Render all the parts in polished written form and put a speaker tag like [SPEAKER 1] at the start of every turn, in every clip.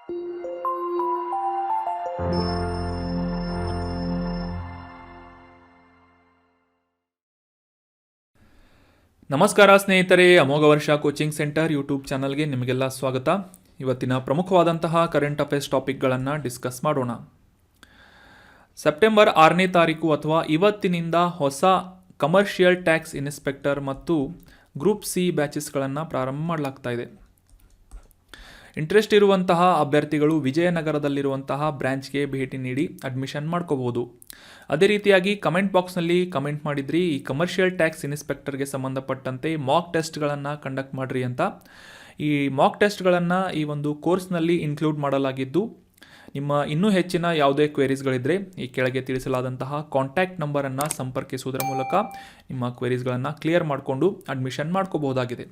[SPEAKER 1] ನಮಸ್ಕಾರ ಸ್ನೇಹಿತರೆ, ಅಮೋಘ ವರ್ಷ ಕೋಚಿಂಗ್ ಸೆಂಟರ್ ಯೂಟ್ಯೂಬ್ ಚಾನಲ್ಗೆ ನಿಮಗೆಲ್ಲ ಸ್ವಾಗತ. ಇವತ್ತಿನ ಪ್ರಮುಖವಾದಂತಹ ಕರೆಂಟ್ ಅಫೇರ್ಸ್ ಟಾಪಿಕ್ಗಳನ್ನು ಡಿಸ್ಕಸ್ ಮಾಡೋಣ. ಸೆಪ್ಟೆಂಬರ್ 6ನೇ ತಾರೀಕು ಅಥವಾ ಇವತ್ತಿನಿಂದ ಹೊಸ ಕಮರ್ಷಿಯಲ್ ಟ್ಯಾಕ್ಸ್ ಇನ್ಸ್ಪೆಕ್ಟರ್ ಮತ್ತು ಗ್ರೂಪ್ ಸಿ ಬ್ಯಾಚಸ್ಗಳನ್ನು ಪ್ರಾರಂಭ ಮಾಡಲಾಗ್ತಾ ಇದೆ. ಇಂಟ್ರೆಸ್ಟ್ ಇರುವಂತಹ ಅಭ್ಯರ್ಥಿಗಳು ವಿಜಯನಗರದಲ್ಲಿರುವಂತಹ ಬ್ರಾಂಚ್ಗೆ ಭೇಟಿ ನೀಡಿ ಅಡ್ಮಿಷನ್ ಮಾಡ್ಕೋಬಹುದು. ಅದೇ ರೀತಿಯಾಗಿ ಕಮೆಂಟ್ ಬಾಕ್ಸ್ನಲ್ಲಿ ಕಮೆಂಟ್ ಮಾಡಿದ್ರಿ, ಈ ಕಮರ್ಷಿಯಲ್ ಟ್ಯಾಕ್ಸ್ ಇನ್ಸ್ಪೆಕ್ಟರ್ಗೆ ಸಂಬಂಧಪಟ್ಟಂತೆ ಮಾಕ್ ಟೆಸ್ಟ್ಗಳನ್ನು ಕಂಡಕ್ಟ್ ಮಾಡಿರಿ ಅಂತ. ಈ ಮಾಕ್ ಟೆಸ್ಟ್ಗಳನ್ನು ಈ ಒಂದು ಕೋರ್ಸ್ನಲ್ಲಿ ಇನ್ಕ್ಲೂಡ್ ಮಾಡಲಾಗಿದ್ದು, ನಿಮ್ಮ ಇನ್ನೂ ಹೆಚ್ಚಿನ ಯಾವುದೇ ಕ್ವೆರೀಸ್ಗಳಿದ್ದರೆ ಈ ಕೆಳಗೆ ತಿಳಿಸಲಾದಂತಹ ಕಾಂಟ್ಯಾಕ್ಟ್ ನಂಬರನ್ನು ಸಂಪರ್ಕಿಸುವುದರ ಮೂಲಕ ನಿಮ್ಮ ಕ್ವೆರೀಸ್ಗಳನ್ನು ಕ್ಲಿಯರ್ ಮಾಡಿಕೊಂಡು ಅಡ್ಮಿಷನ್ ಮಾಡ್ಕೋಬಹುದಾಗಿದೆ.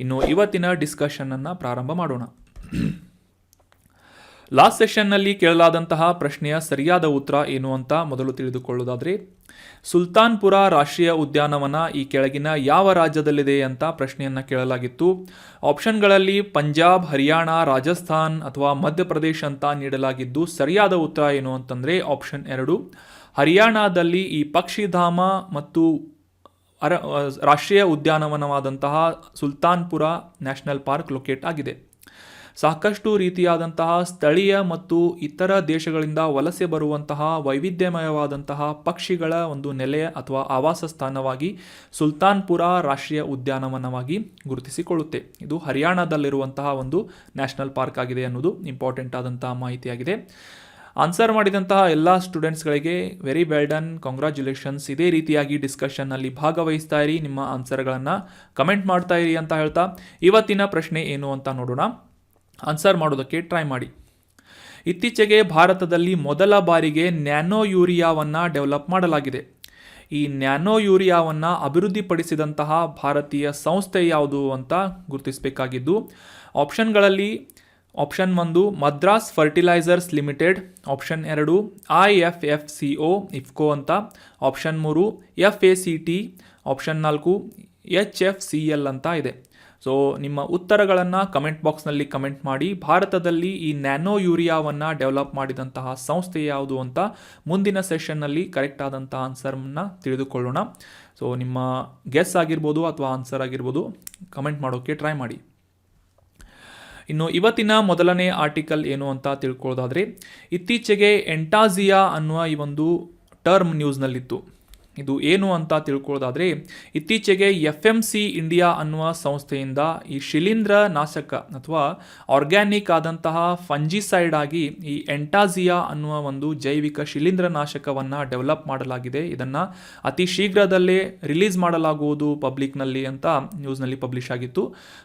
[SPEAKER 1] ಇನ್ನು ಇವತ್ತಿನ ಡಿಸ್ಕಷನನ್ನು ಪ್ರಾರಂಭ ಮಾಡೋಣ. ಲಾಸ್ಟ್ ಸೆಷನ್ನಲ್ಲಿ ಕೇಳಲಾದಂತಹ ಪ್ರಶ್ನೆಯ ಸರಿಯಾದ ಉತ್ತರ ಏನು ಅಂತ ಮೊದಲು ತಿಳಿದುಕೊಳ್ಳೋದಾದರೆ, ಸುಲ್ತಾನ್ಪುರ ರಾಷ್ಟ್ರೀಯ ಉದ್ಯಾನವನ ಈ ಕೆಳಗಿನ ಯಾವ ರಾಜ್ಯದಲ್ಲಿದೆ ಅಂತ ಪ್ರಶ್ನೆಯನ್ನು ಕೇಳಲಾಗಿತ್ತು. ಆಪ್ಷನ್ಗಳಲ್ಲಿ ಪಂಜಾಬ್, ಹರಿಯಾಣ, ರಾಜಸ್ಥಾನ್ ಅಥವಾ ಮಧ್ಯಪ್ರದೇಶ ಅಂತ ನೀಡಲಾಗಿದ್ದು, ಸರಿಯಾದ ಉತ್ತರ ಏನು ಅಂತಂದರೆ ಆಪ್ಷನ್ 2, ಹರಿಯಾಣದಲ್ಲಿ ಈ ಪಕ್ಷಿಧಾಮ ಮತ್ತು ರಾಷ್ಟ್ರೀಯ ಉದ್ಯಾನವನವಾದಂತಹ ಸುಲ್ತಾನ್ಪುರ ನ್ಯಾಷನಲ್ ಪಾರ್ಕ್ ಲೊಕೇಟ್ ಆಗಿದೆ. ಸಾಕಷ್ಟು ರೀತಿಯಾದಂತಹ ಸ್ಥಳೀಯ ಮತ್ತು ಇತರ ದೇಶಗಳಿಂದ ವಲಸೆ ಬರುವಂತಹ ವೈವಿಧ್ಯಮಯವಾದಂತಹ ಪಕ್ಷಿಗಳ ಒಂದು ನೆಲೆ ಅಥವಾ ಆವಾಸ ಸ್ಥಾನವಾಗಿ ಸುಲ್ತಾನ್ಪುರ ರಾಷ್ಟ್ರೀಯ ಉದ್ಯಾನವನವಾಗಿ ಗುರುತಿಸಿಕೊಳ್ಳುತ್ತೆ. ಇದು ಹರಿಯಾಣದಲ್ಲಿರುವಂತಹ ಒಂದು ನ್ಯಾಷನಲ್ ಪಾರ್ಕ್ ಆಗಿದೆ ಅನ್ನೋದು ಇಂಪಾರ್ಟೆಂಟ್ ಆದಂತಹ ಮಾಹಿತಿಯಾಗಿದೆ. ಆನ್ಸರ್ ಮಾಡಿದಂತಹ ಎಲ್ಲ ಸ್ಟೂಡೆಂಟ್ಸ್ಗಳಿಗೆ ವೆರಿ ವೆಲ್ ಡನ್, ಕಾಂಗ್ರ್ಯಾಚುಲೇಷನ್ಸ್. ಇದೇ ರೀತಿಯಾಗಿ ಡಿಸ್ಕಷನ್ನಲ್ಲಿ ಭಾಗವಹಿಸ್ತಾ ಇರಿ, ನಿಮ್ಮ ಆನ್ಸರ್ಗಳನ್ನು ಕಮೆಂಟ್ ಮಾಡ್ತಾ ಇರಿ ಅಂತ ಹೇಳ್ತಾ ಇವತ್ತಿನ ಪ್ರಶ್ನೆ ಏನು ಅಂತ ನೋಡೋಣ. ಆನ್ಸರ್ ಮಾಡೋದಕ್ಕೆ ಟ್ರೈ ಮಾಡಿ. ಇತ್ತೀಚೆಗೆ ಭಾರತದಲ್ಲಿ ಮೊದಲ ಬಾರಿಗೆ ನ್ಯಾನೋ ಯೂರಿಯಾವನ್ನು ಡೆವಲಪ್ ಮಾಡಲಾಗಿದೆ. ಈ ನ್ಯಾನೋ ಯೂರಿಯಾವನ್ನು ಅಭಿವೃದ್ಧಿಪಡಿಸಿದಂತಹ ಭಾರತೀಯ ಸಂಸ್ಥೆ ಯಾವುದು ಅಂತ ಗುರುತಿಸಬೇಕಾಗಿದ್ದು, ಆಪ್ಷನ್ಗಳಲ್ಲಿ option 1 Madras fertilisers limited, option 2 IFFCO IFFCO ಅಂತ, ಆಪ್ಷನ್ 3 FACT, ಆಪ್ಷನ್ 4 HFCL ಅಂತ ಇದೆ. ಸೊ ನಿಮ್ಮ ಉತ್ತರಗಳನ್ನು ಕಮೆಂಟ್ ಬಾಕ್ಸ್ನಲ್ಲಿ ಕಮೆಂಟ್ ಮಾಡಿ. ಭಾರತದಲ್ಲಿ ಈ ನ್ಯಾನೋ ಯೂರಿಯಾವನ್ನು ಡೆವಲಪ್ ಮಾಡಿದಂತಹ ಸಂಸ್ಥೆ ಯಾವುದು ಅಂತ ಮುಂದಿನ ಸೆಷನ್ನಲ್ಲಿ ಕರೆಕ್ಟ್ ಆದಂಥ ಆನ್ಸರ್ನ ತಿಳಿದುಕೊಳ್ಳೋಣ. ಸೊ ನಿಮ್ಮ ಗೆಸ್ ಆಗಿರ್ಬೋದು ಅಥವಾ ಆನ್ಸರ್ ಆಗಿರ್ಬೋದು, ಕಮೆಂಟ್ ಮಾಡೋಕ್ಕೆ ಟ್ರೈ ಮಾಡಿ. ಇನ್ನು ಇವತ್ತಿನ ಮೊದಲನೇ ಆರ್ಟಿಕಲ್ ಏನು ಅಂತ ತಿಳ್ಕೊಳ್ಳೋದಾದರೆ, ಇತ್ತೀಚೆಗೆ ಎಂಟಾಜಿಯಾ ಅನ್ನುವ ಈ ಒಂದು ಟರ್ಮ್ ನ್ಯೂಸ್ನಲ್ಲಿತ್ತು. ಇದು ಏನು ಅಂತ ತಿಳ್ಕೊಳ್ಳೋದಾದರೆ, ಇತ್ತೀಚೆಗೆ FMC ಇಂಡಿಯಾ ಅನ್ನುವ ಸಂಸ್ಥೆಯಿಂದ ಈ ಶಿಲೀಂಧ್ರ ನಾಶಕ ಅಥವಾ ಆರ್ಗ್ಯಾನಿಕ್ ಆದಂತಹ ಫಂಜಿಸೈಡ್ ಆಗಿ ಈ ಎಂಟಾಜಿಯಾ ಅನ್ನುವ ಒಂದು ಜೈವಿಕ ಶಿಲೀಂಧ್ರ ನಾಶಕವನ್ನು ಡೆವಲಪ್ ಮಾಡಲಾಗಿದೆ. ಇದನ್ನು ಅತಿ ಶೀಘ್ರದಲ್ಲೇ ರಿಲೀಸ್ ಮಾಡಲಾಗುವುದು ಪಬ್ಲಿಕ್ನಲ್ಲಿ ಅಂತ ನ್ಯೂಸ್ನಲ್ಲಿ ಪಬ್ಲಿಷ್ ಆಗಿತ್ತು.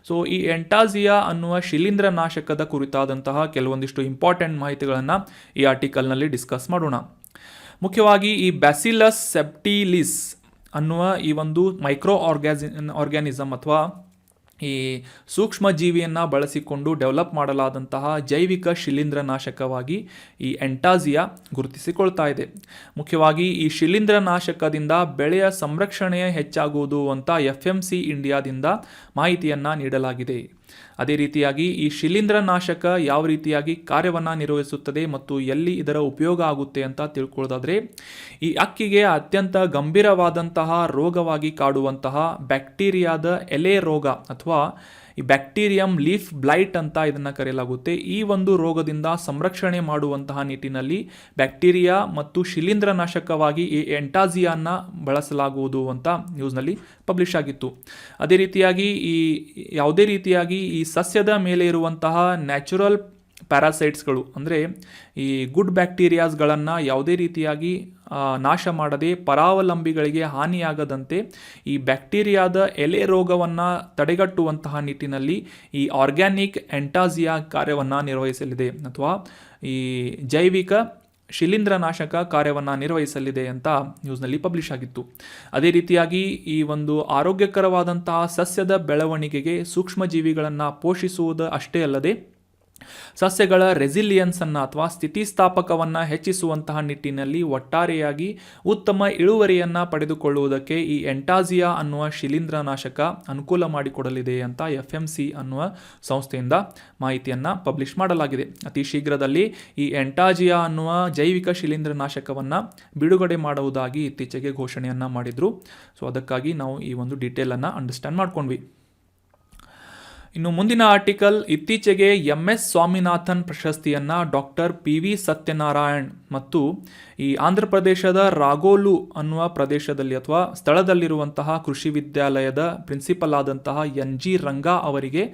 [SPEAKER 1] ಸೊ ಈ ಎಂಟಾಜಿಯಾ ಅನ್ನುವ ಶಿಲೀಂಧ್ರ ನಾಶಕದ ಕುರಿತಾದಂತಹ ಕೆಲವೊಂದಿಷ್ಟು ಇಂಪಾರ್ಟೆಂಟ್ ಮಾಹಿತಿಗಳನ್ನು ಈ ಆರ್ಟಿಕಲ್ನಲ್ಲಿ ಡಿಸ್ಕಸ್ ಮಾಡೋಣ. ಮುಖ್ಯವಾಗಿ ಈ ಬ್ಯಾಸಿಲಸ್ ಸೆಪ್ಟಿಲಿಸ್ ಅನ್ನುವ ಈ ಒಂದು ಮೈಕ್ರೋ ಆರ್ಗ್ಯಾನಿಸಮ್ ಅಥವಾ ಈ ಸೂಕ್ಷ್ಮ ಜೀವಿಯನ್ನು ಬಳಸಿಕೊಂಡು ಡೆವಲಪ್ ಮಾಡಲಾದಂತಹ ಜೈವಿಕ ಶಿಲೀಂಧ್ರ ನಾಶಕವಾಗಿ ಈ ಎಂಟಾಜಿಯಾ ಗುರುತಿಸಿಕೊಳ್ತಾ ಇದೆ. ಮುಖ್ಯವಾಗಿ ಈ ಶಿಲೀಂಧ್ರ ನಾಶಕದಿಂದ ಬೆಳೆಯ ಸಂರಕ್ಷಣೆ ಹೆಚ್ಚಾಗುವುದು ಅಂತ FMC ಇಂಡಿಯಾದಿಂದ ಮಾಹಿತಿಯನ್ನು ನೀಡಲಾಗಿದೆ. ಅದೇ ರೀತಿಯಾಗಿ ಈ ಶಿಲೀಂಧ್ರ ನಾಶಕ ಯಾವ ರೀತಿಯಾಗಿ ಕಾರ್ಯವನ್ನು ನಿರ್ವಹಿಸುತ್ತದೆ ಮತ್ತು ಎಲ್ಲಿ ಇದರ ಉಪಯೋಗ ಆಗುತ್ತೆ ಅಂತ ತಿಳ್ಕೊಳ್ಳೋದಾದರೆ, ಈ ಅಕ್ಕಿಗೆ ಅತ್ಯಂತ ಗಂಭೀರವಾದಂತಹ ರೋಗವಾಗಿ ಕಾಡುವಂತಹ ಬ್ಯಾಕ್ಟೀರಿಯಾದ ಎಲೆ ರೋಗ ಅಥವಾ ಈ ಬ್ಯಾಕ್ಟೀರಿಯಂ ಲೀಫ್ ಬ್ಲೈಟ್ ಅಂತ ಇದನ್ನು ಕರೆಯಲಾಗುತ್ತೆ. ಈ ಒಂದು ರೋಗದಿಂದ ಸಂರಕ್ಷಣೆ ಮಾಡುವಂತಹ ನಿಟ್ಟಿನಲ್ಲಿ ಬ್ಯಾಕ್ಟೀರಿಯಾ ಮತ್ತು ಶಿಲೀಂಧ್ರ ನಾಶಕವಾಗಿ ಈ ಎಂಟಾಜಿಯಾನ ಬಳಸಲಾಗುವುದು ಅಂತ ನ್ಯೂಸ್ನಲ್ಲಿ ಪಬ್ಲಿಷ್ ಆಗಿತ್ತು. ಅದೇ ರೀತಿಯಾಗಿ ಯಾವುದೇ ರೀತಿಯಾಗಿ ಈ ಸಸ್ಯದ ಮೇಲೆ ಇರುವಂತಹ ನ್ಯಾಚುರಲ್ ಪ್ಯಾರಾಸೈಟ್ಸ್ಗಳು ಅಂದರೆ ಈ ಗುಡ್ ಬ್ಯಾಕ್ಟೀರಿಯಾಸ್ಗಳನ್ನು ಯಾವುದೇ ರೀತಿಯಾಗಿ ನಾಶ ಮಾಡದೆ ಪರಾವಲಂಬಿಗಳಿಗೆ ಹಾನಿಯಾಗದಂತೆ ಈ ಬ್ಯಾಕ್ಟೀರಿಯಾದ ಎಲೆ ರೋಗವನ್ನು ತಡೆಗಟ್ಟುವಂತಹ ನಿಟ್ಟಿನಲ್ಲಿ ಈ ಆರ್ಗ್ಯಾನಿಕ್ ಎಂಟಾಜಿಯಾ ಕಾರ್ಯವನ್ನು ನಿರ್ವಹಿಸಲಿದೆ ಅಥವಾ ಈ ಜೈವಿಕ ಶಿಲೀಂಧ್ರನಾಶಕ ಕಾರ್ಯವನ್ನು ನಿರ್ವಹಿಸಲಿದೆ ಅಂತ ನ್ಯೂಸ್ನಲ್ಲಿ ಪಬ್ಲಿಷ್ ಆಗಿತ್ತು. ಅದೇ ರೀತಿಯಾಗಿ ಈ ಒಂದು ಆರೋಗ್ಯಕರವಾದಂತಹ ಸಸ್ಯದ ಬೆಳವಣಿಗೆಗೆ ಸೂಕ್ಷ್ಮಜೀವಿಗಳನ್ನು ಪೋಷಿಸುವುದು ಅಷ್ಟೇ ಅಲ್ಲದೆ ಸಸ್ಯಗಳ ರೆಸಿಲಿಯನ್ಸನ್ನು ಅಥವಾ ಸ್ಥಿತಿಸ್ಥಾಪಕವನ್ನು ಹೆಚ್ಚಿಸುವಂತಹ ನಿಟ್ಟಿನಲ್ಲಿ ಒಟ್ಟಾರೆಯಾಗಿ ಉತ್ತಮ ಇಳುವರಿಯನ್ನು ಪಡೆದುಕೊಳ್ಳುವುದಕ್ಕೆ ಈ ಎಂಟಾಜಿಯಾ ಅನ್ನುವ ಶಿಲೀಂಧ್ರನಾಶಕ ಅನುಕೂಲ ಮಾಡಿಕೊಡಲಿದೆ ಅಂತ FMC ಅನ್ನುವ ಸಂಸ್ಥೆಯಿಂದ ಮಾಹಿತಿಯನ್ನು ಪಬ್ಲಿಷ್ ಮಾಡಲಾಗಿದೆ. ಅತಿ ಶೀಘ್ರದಲ್ಲಿ ಈ ಎಂಟಾಜಿಯಾ ಅನ್ನುವ ಜೈವಿಕ ಶಿಲೀಂಧ್ರನಾಶಕವನ್ನು ಬಿಡುಗಡೆ ಮಾಡುವುದಾಗಿ ಇತ್ತೀಚೆಗೆ ಘೋಷಣೆಯನ್ನು ಮಾಡಿದರು. ಸೊ ಅದಕ್ಕಾಗಿ ನಾವು ಈ ಒಂದು ಡೀಟೇಲನ್ನು ಅಂಡರ್ಸ್ಟ್ಯಾಂಡ್ ಮಾಡ್ಕೊಂಡ್ವಿ. ಇನ್ನು ಮುಂದಿನ ಆರ್ಟಿಕಲ್, ಇತ್ತೀಚೆಗೆ MS ಸ್ವಾಮಿನಾಥನ್ ಪ್ರಶಸ್ತಿಯನ್ನು ಡಾಕ್ಟರ್ PV ಸತ್ಯನಾರಾಯಣ್ ಮತ್ತು ಈ ಆಂಧ್ರ ಪ್ರದೇಶದ ರಾಗೋಲು ಅನ್ನುವ ಪ್ರದೇಶದಲ್ಲಿ ಅಥವಾ ಸ್ಥಳದಲ್ಲಿರುವಂತಹ ಕೃಷಿ ವಿದ್ಯಾಲಯದ ಪ್ರಿನ್ಸಿಪಲ್ ಆದಂತಹ NG ರಂಗಾ ಅವರಿಗೆ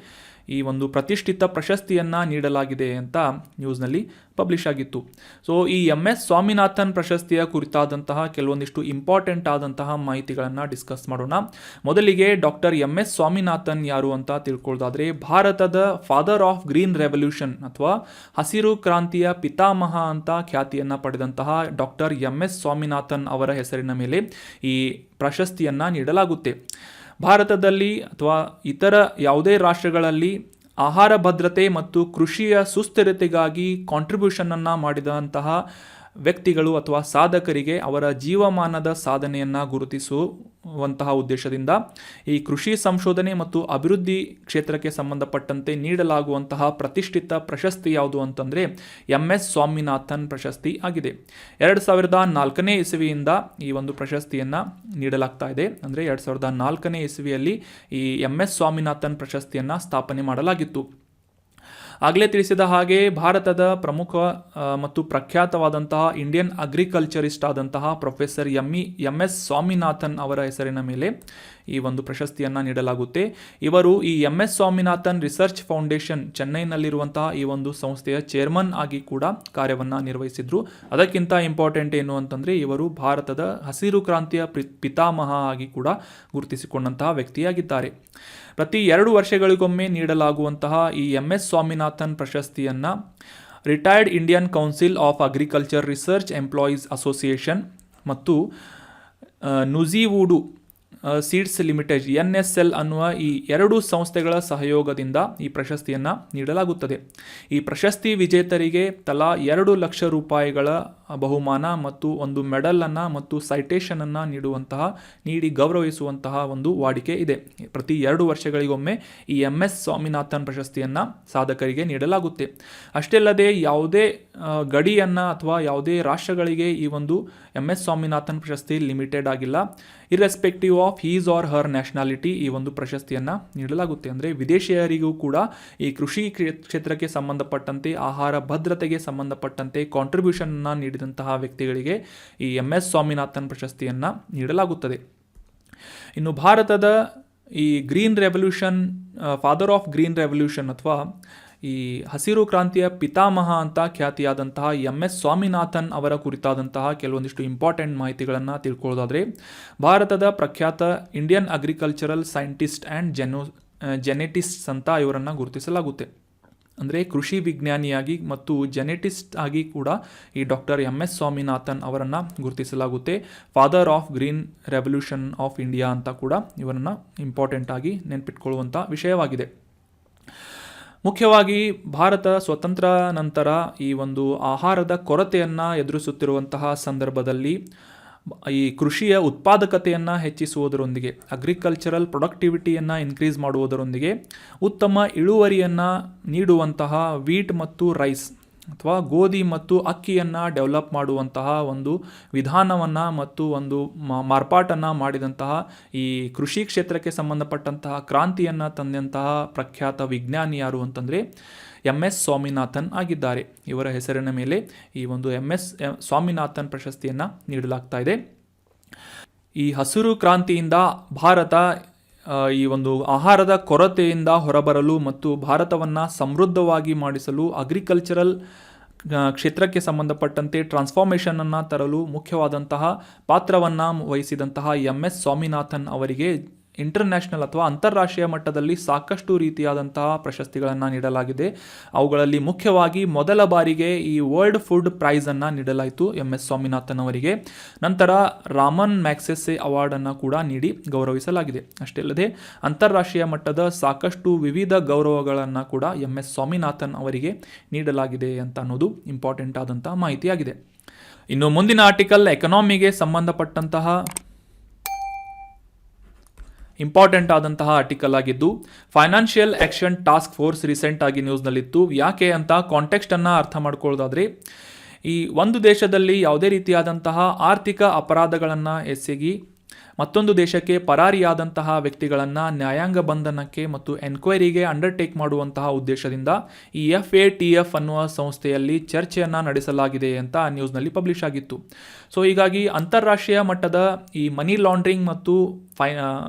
[SPEAKER 1] ಈ ಒಂದು ಪ್ರತಿಷ್ಠಿತ ಪ್ರಶಸ್ತಿಯನ್ನು ನೀಡಲಾಗಿದೆ ಅಂತ ನ್ಯೂಸ್ನಲ್ಲಿ ಪಬ್ಲಿಷ್ ಆಗಿತ್ತು. ಸೊ ಈ MS ಸ್ವಾಮಿನಾಥನ್ ಪ್ರಶಸ್ತಿಯ ಕುರಿತಾದಂತಹ ಕೆಲವೊಂದಿಷ್ಟು ಇಂಪಾರ್ಟೆಂಟ್ ಆದಂತಹ ಮಾಹಿತಿಗಳನ್ನು ಡಿಸ್ಕಸ್ ಮಾಡೋಣ. ಮೊದಲಿಗೆ ಡಾಕ್ಟರ್ MS ಸ್ವಾಮಿನಾಥನ್ ಯಾರು ಅಂತ ತಿಳ್ಕೊಳ್ಳೋದಾದರೆ, ಭಾರತದ ಫಾದರ್ ಆಫ್ ಗ್ರೀನ್ ರೆವಲ್ಯೂಷನ್ ಅಥವಾ ಹಸಿರು ಕ್ರಾಂತಿಯ ಪಿತಾಮಹ ಅಂತ ಖ್ಯಾತಿಯನ್ನು ಪಡೆದಂತಹ ಡಾಕ್ಟರ್ MS ಸ್ವಾಮಿನಾಥನ್ ಅವರ ಹೆಸರಿನ ಮೇಲೆ ಈ ಪ್ರಶಸ್ತಿಯನ್ನು ನೀಡಲಾಗುತ್ತೆ. ಭಾರತದಲ್ಲಿ ಅಥವಾ ಇತರ ಯಾವುದೇ ರಾಷ್ಟ್ರಗಳಲ್ಲಿ ಆಹಾರ ಭದ್ರತೆ ಮತ್ತು ಕೃಷಿಯ ಸುಸ್ಥಿರತೆಗಾಗಿ ಕಾಂಟ್ರಿಬ್ಯೂಷನನ್ನು ಮಾಡಿದಂತಹ ವ್ಯಕ್ತಿಗಳು ಅಥವಾ ಸಾಧಕರಿಗೆ ಅವರ ಜೀವಮಾನದ ಸಾಧನೆಯನ್ನು ಗುರುತಿಸುವಂತಹ ಉದ್ದೇಶದಿಂದ ಈ ಕೃಷಿ ಸಂಶೋಧನೆ ಮತ್ತು ಅಭಿವೃದ್ಧಿ ಕ್ಷೇತ್ರಕ್ಕೆ ಸಂಬಂಧಪಟ್ಟಂತೆ ನೀಡಲಾಗುವಂತಹ ಪ್ರತಿಷ್ಠಿತ ಪ್ರಶಸ್ತಿ ಯಾವುದು ಅಂತಂದರೆ MS ಸ್ವಾಮಿನಾಥನ್ ಪ್ರಶಸ್ತಿ ಆಗಿದೆ. 2004ನೇ ಇಸವಿಯಿಂದ ಈ ಒಂದು ಪ್ರಶಸ್ತಿಯನ್ನು ನೀಡಲಾಗ್ತಾ ಇದೆ. ಅಂದರೆ 2004ನೇ ಇಸವಿಯಲ್ಲಿ ಈ MS ಸ್ವಾಮಿನಾಥನ್ ಪ್ರಶಸ್ತಿಯನ್ನು ಸ್ಥಾಪನೆ ಮಾಡಲಾಗಿತ್ತು. ಆಗಲೇ ತಿಳಿಸಿದ ಹಾಗೆ ಭಾರತದ ಪ್ರಮುಖ ಮತ್ತು ಪ್ರಖ್ಯಾತವಾದಂತಹ ಇಂಡಿಯನ್ ಅಗ್ರಿಕಲ್ಚರಿಸ್ಟ್ ಆದಂತಹ ಪ್ರೊಫೆಸರ್ MS ಸ್ವಾಮಿನಾಥನ್ ಅವರ ಹೆಸರಿನ ಮೇಲೆ ಈ ಒಂದು ಪ್ರಶಸ್ತಿಯನ್ನು ನೀಡಲಾಗುತ್ತೆ. ಇವರು ಈ MS ಸ್ವಾಮಿನಾಥನ್ ರಿಸರ್ಚ್ ಫೌಂಡೇಶನ್ ಚೆನ್ನೈನಲ್ಲಿರುವಂತಹ ಈ ಒಂದು ಸಂಸ್ಥೆಯ ಚೇರ್ಮನ್ ಆಗಿ ಕೂಡ ಕಾರ್ಯವನ್ನು ನಿರ್ವಹಿಸಿದ್ರು. ಅದಕ್ಕಿಂತ ಇಂಪಾರ್ಟೆಂಟ್ ಏನು ಅಂತಂದರೆ, ಇವರು ಭಾರತದ ಹಸಿರು ಕ್ರಾಂತಿಯ ಪಿತಾಮಹ ಆಗಿ ಕೂಡ ಗುರುತಿಸಿಕೊಂಡಂತಹ ವ್ಯಕ್ತಿಯಾಗಿದ್ದಾರೆ. ಪ್ರತಿ 2 ವರ್ಷಗಳಿಗೊಮ್ಮೆ ನೀಡಲಾಗುವಂತಹ ಈ MS ಸ್ವಾಮಿನಾಥನ್ ಪ್ರಶಸ್ತಿಯನ್ನು retired Indian council of agriculture research employees association ಮತ್ತು ನುಜಿವೂಡು ಸೀಡ್ಸ್ ಲಿಮಿಟೆಡ್ NSL ಅನ್ನುವ ಈ 2 ಸಂಸ್ಥೆಗಳ ಸಹಯೋಗದಿಂದ ಈ ಪ್ರಶಸ್ತಿಯನ್ನು ನೀಡಲಾಗುತ್ತದೆ. ಈ ಪ್ರಶಸ್ತಿ ವಿಜೇತರಿಗೆ ತಲಾ 2 ಲಕ್ಷ ರೂಪಾಯಿಗಳ ಬಹುಮಾನ ಮತ್ತು ಒಂದು ಮೆಡಲನ್ನು ಮತ್ತು ಸೈಟೇಷನನ್ನು ನೀಡಿ ಗೌರವಿಸುವಂತಹ ಒಂದು ವಾಡಿಕೆ ಇದೆ. ಪ್ರತಿ 2 ವರ್ಷಗಳಿಗೊಮ್ಮೆ ಈ MS ಸ್ವಾಮಿನಾಥನ್ ಪ್ರಶಸ್ತಿಯನ್ನು ಸಾಧಕರಿಗೆ ನೀಡಲಾಗುತ್ತೆ. ಅಷ್ಟೇ ಅಲ್ಲದೆ ಯಾವುದೇ ಗಡಿಯನ್ನು ಅಥವಾ ಯಾವುದೇ ರಾಷ್ಟ್ರಗಳಿಗೆ ಈ ಒಂದು MS ಸ್ವಾಮಿನಾಥನ್ ಪ್ರಶಸ್ತಿ ಲಿಮಿಟೆಡ್ ಆಗಿಲ್ಲ. Irrespective of his or her nationality ಈ ಒಂದು ಪ್ರಶಸ್ತಿಯನ್ನು ನೀಡಲಾಗುತ್ತೆ. ಅಂದರೆ ವಿದೇಶಿಯರಿಗೂ ಕೂಡ ಈ ಕೃಷಿ ಕ್ಷೇತ್ರಕ್ಕೆ ಸಂಬಂಧಪಟ್ಟಂತೆ, ಆಹಾರ ಭದ್ರತೆಗೆ ಸಂಬಂಧಪಟ್ಟಂತೆ ಕಾಂಟ್ರಿಬ್ಯೂಷನ್ನ ನೀಡಿದಂತಹ ವ್ಯಕ್ತಿಗಳಿಗೆ ಈ MS ಸ್ವಾಮಿನಾಥನ್ ಪ್ರಶಸ್ತಿಯನ್ನು ನೀಡಲಾಗುತ್ತದೆ. ಇನ್ನು ಭಾರತದ ಈ green revolution, father of green revolution ಅಥವಾ ಈ ಹಸಿರು ಕ್ರಾಂತಿಯ ಪಿತಾಮಹ ಅಂತ ಖ್ಯಾತಿಯಾದಂತಹ MS ಸ್ವಾಮಿನಾಥನ್ ಅವರ ಕುರಿತಾದಂತಹ ಕೆಲವೊಂದಿಷ್ಟು ಇಂಪಾರ್ಟೆಂಟ್ ಮಾಹಿತಿಗಳನ್ನು ತಿಳ್ಕೊಳ್ಳೋದಾದರೆ, ಭಾರತದ ಪ್ರಖ್ಯಾತ ಇಂಡಿಯನ್ ಅಗ್ರಿಕಲ್ಚರಲ್ ಸೈಂಟಿಸ್ಟ್ ಆ್ಯಂಡ್ ಜೆನೆಟಿಸ್ಟ್ಸ್ ಅಂತ ಇವರನ್ನು ಗುರುತಿಸಲಾಗುತ್ತೆ. ಅಂದರೆ ಕೃಷಿ ವಿಜ್ಞಾನಿಯಾಗಿ ಮತ್ತು ಜೆನೆಟಿಸ್ಟ್ ಆಗಿ ಕೂಡ ಈ ಡಾಕ್ಟರ್ MS ಸ್ವಾಮಿನಾಥನ್ ಅವರನ್ನು ಗುರುತಿಸಲಾಗುತ್ತೆ. Father of green revolution of India ಅಂತ ಕೂಡ ಇವರನ್ನು ಇಂಪಾರ್ಟೆಂಟ್ ಆಗಿ ನೆನಪಿಟ್ಕೊಳ್ಳುವಂಥ ವಿಷಯವಾಗಿದೆ. ಮುಖ್ಯವಾಗಿ ಭಾರತ ಸ್ವತಂತ್ರ ನಂತರ ಈ ಒಂದು ಆಹಾರದ ಕೊರತೆಯನ್ನು ಎದುರಿಸುತ್ತಿರುವಂತಹ ಸಂದರ್ಭದಲ್ಲಿ ಈ ಕೃಷಿಯ ಉತ್ಪಾದಕತೆಯನ್ನು ಹೆಚ್ಚಿಸುವುದರೊಂದಿಗೆ, ಅಗ್ರಿಕಲ್ಚರಲ್ ಪ್ರೊಡಕ್ಟಿವಿಟಿಯನ್ನು ಇನ್ಕ್ರೀಸ್ ಮಾಡುವುದರೊಂದಿಗೆ ಉತ್ತಮ ಇಳುವರಿಯನ್ನು ನೀಡುವಂತಹ ವೀಟ್ ಮತ್ತು ರೈಸ್ ಅಥವಾ ಗೋಧಿ ಮತ್ತು ಅಕ್ಕಿಯನ್ನು ಡೆವಲಪ್ ಮಾಡುವಂತಹ ಒಂದು ವಿಧಾನವನ್ನು ಮತ್ತು ಒಂದು ಮಾರ್ಪಾಟನ್ನು ಮಾಡಿದಂತಹ ಈ ಕೃಷಿ ಕ್ಷೇತ್ರಕ್ಕೆ ಸಂಬಂಧಪಟ್ಟಂತಹ ಕ್ರಾಂತಿಯನ್ನು ತಂದಂತಹ ಪ್ರಖ್ಯಾತ ವಿಜ್ಞಾನಿ ಯಾರು ಅಂತಂದರೆ MS ಸ್ವಾಮಿನಾಥನ್ ಆಗಿದ್ದಾರೆ. ಇವರ ಹೆಸರಿನ ಮೇಲೆ ಈ ಒಂದು MS ಸ್ವಾಮಿನಾಥನ್ ಪ್ರಶಸ್ತಿಯನ್ನು ನೀಡಲಾಗ್ತಾ ಇದೆ. ಈ ಹಸಿರು ಕ್ರಾಂತಿಯಿಂದ ಭಾರತ ಈ ಒಂದು ಆಹಾರದ ಕೊರತೆಯಿಂದ ಹೊರಬರಲು ಮತ್ತು ಭಾರತವನ್ನು ಸಮೃದ್ಧವಾಗಿ ಮಾಡಿಸಲು ಅಗ್ರಿಕಲ್ಚರಲ್ ಕ್ಷೇತ್ರಕ್ಕೆ ಸಂಬಂಧಪಟ್ಟಂತೆ ಟ್ರಾನ್ಸ್ಫಾರ್ಮೇಷನನ್ನು ತರಲು ಮುಖ್ಯವಾದಂತಹ ಪಾತ್ರವನ್ನು ವಹಿಸಿದಂತಹ MS ಸ್ವಾಮಿನಾಥನ್ ಅವರಿಗೆ ಇಂಟರ್ನ್ಯಾಷನಲ್ ಅಥವಾ ಅಂತಾರಾಷ್ಟ್ರೀಯ ಮಟ್ಟದಲ್ಲಿ ಸಾಕಷ್ಟು ರೀತಿಯಾದಂತಹ ಪ್ರಶಸ್ತಿಗಳನ್ನು ನೀಡಲಾಗಿದೆ. ಅವುಗಳಲ್ಲಿ ಮುಖ್ಯವಾಗಿ ಮೊದಲ ಬಾರಿಗೆ ಈ ವರ್ಲ್ಡ್ ಫುಡ್ ಪ್ರೈಸನ್ನು ನೀಡಲಾಯಿತು MS ಸ್ವಾಮಿನಾಥನ್ ಅವರಿಗೆ. ನಂತರ ರಾಮನ್ ಮ್ಯಾಗ್ಸೆಸೆ ಅವಾರ್ಡನ್ನು ಕೂಡ ನೀಡಿ ಗೌರವಿಸಲಾಗಿದೆ. ಅಷ್ಟೇ ಅಲ್ಲದೆ ಅಂತಾರಾಷ್ಟ್ರೀಯ ಮಟ್ಟದ ಸಾಕಷ್ಟು ವಿವಿಧ ಗೌರವಗಳನ್ನು ಕೂಡ MS ಸ್ವಾಮಿನಾಥನ್ ಅವರಿಗೆ ನೀಡಲಾಗಿದೆ ಅಂತ ಅನ್ನೋದು ಇಂಪಾರ್ಟೆಂಟ್ ಆದಂತಹ ಮಾಹಿತಿಯಾಗಿದೆ. ಇನ್ನು ಮುಂದಿನ ಆರ್ಟಿಕಲ್ ಎಕನಾಮಿಗೆ ಸಂಬಂಧಪಟ್ಟಂತಹ ಇಂಪಾರ್ಟೆಂಟ್ ಆದಂತಹ ಆರ್ಟಿಕಲ್ ಆಗಿದ್ದು, financial action task force recent ಆಗಿ ನ್ಯೂಸ್ನಲ್ಲಿತ್ತು. ಯಾಕೆ ಅಂತ ಕಾಂಟೆಕ್ಸ್ಟನ್ನು ಅರ್ಥ ಮಾಡ್ಕೊಳ್ಳೋದಾದರೆ, ಈ ಒಂದು ದೇಶದಲ್ಲಿ ಯಾವುದೇ ರೀತಿಯಾದಂತಹ ಆರ್ಥಿಕ ಅಪರಾಧಗಳನ್ನು ಎಸಗಿ ಮತ್ತೊಂದು ದೇಶಕ್ಕೆ ಪರಾರಿಯಾದಂತಹ ವ್ಯಕ್ತಿಗಳನ್ನು ನ್ಯಾಯಾಂಗ ಬಂಧನಕ್ಕೆ ಮತ್ತು ಎನ್ಕ್ವೈರಿಗೆ ಅಂಡರ್ಟೇಕ್ ಮಾಡುವಂತಹ ಉದ್ದೇಶದಿಂದ ಈ FATF ಅನ್ನುವ ಸಂಸ್ಥೆಯಲ್ಲಿ ಚರ್ಚೆಯನ್ನು ನಡೆಸಲಾಗಿದೆ ಅಂತ ನ್ಯೂಸ್ನಲ್ಲಿ ಪಬ್ಲಿಷ್ ಆಗಿತ್ತು. ಸೊ ಹೀಗಾಗಿ ಅಂತಾರಾಷ್ಟ್ರೀಯ ಮಟ್ಟದ ಈ ಮನಿ ಲಾಂಡ್ರಿಂಗ್ ಮತ್ತು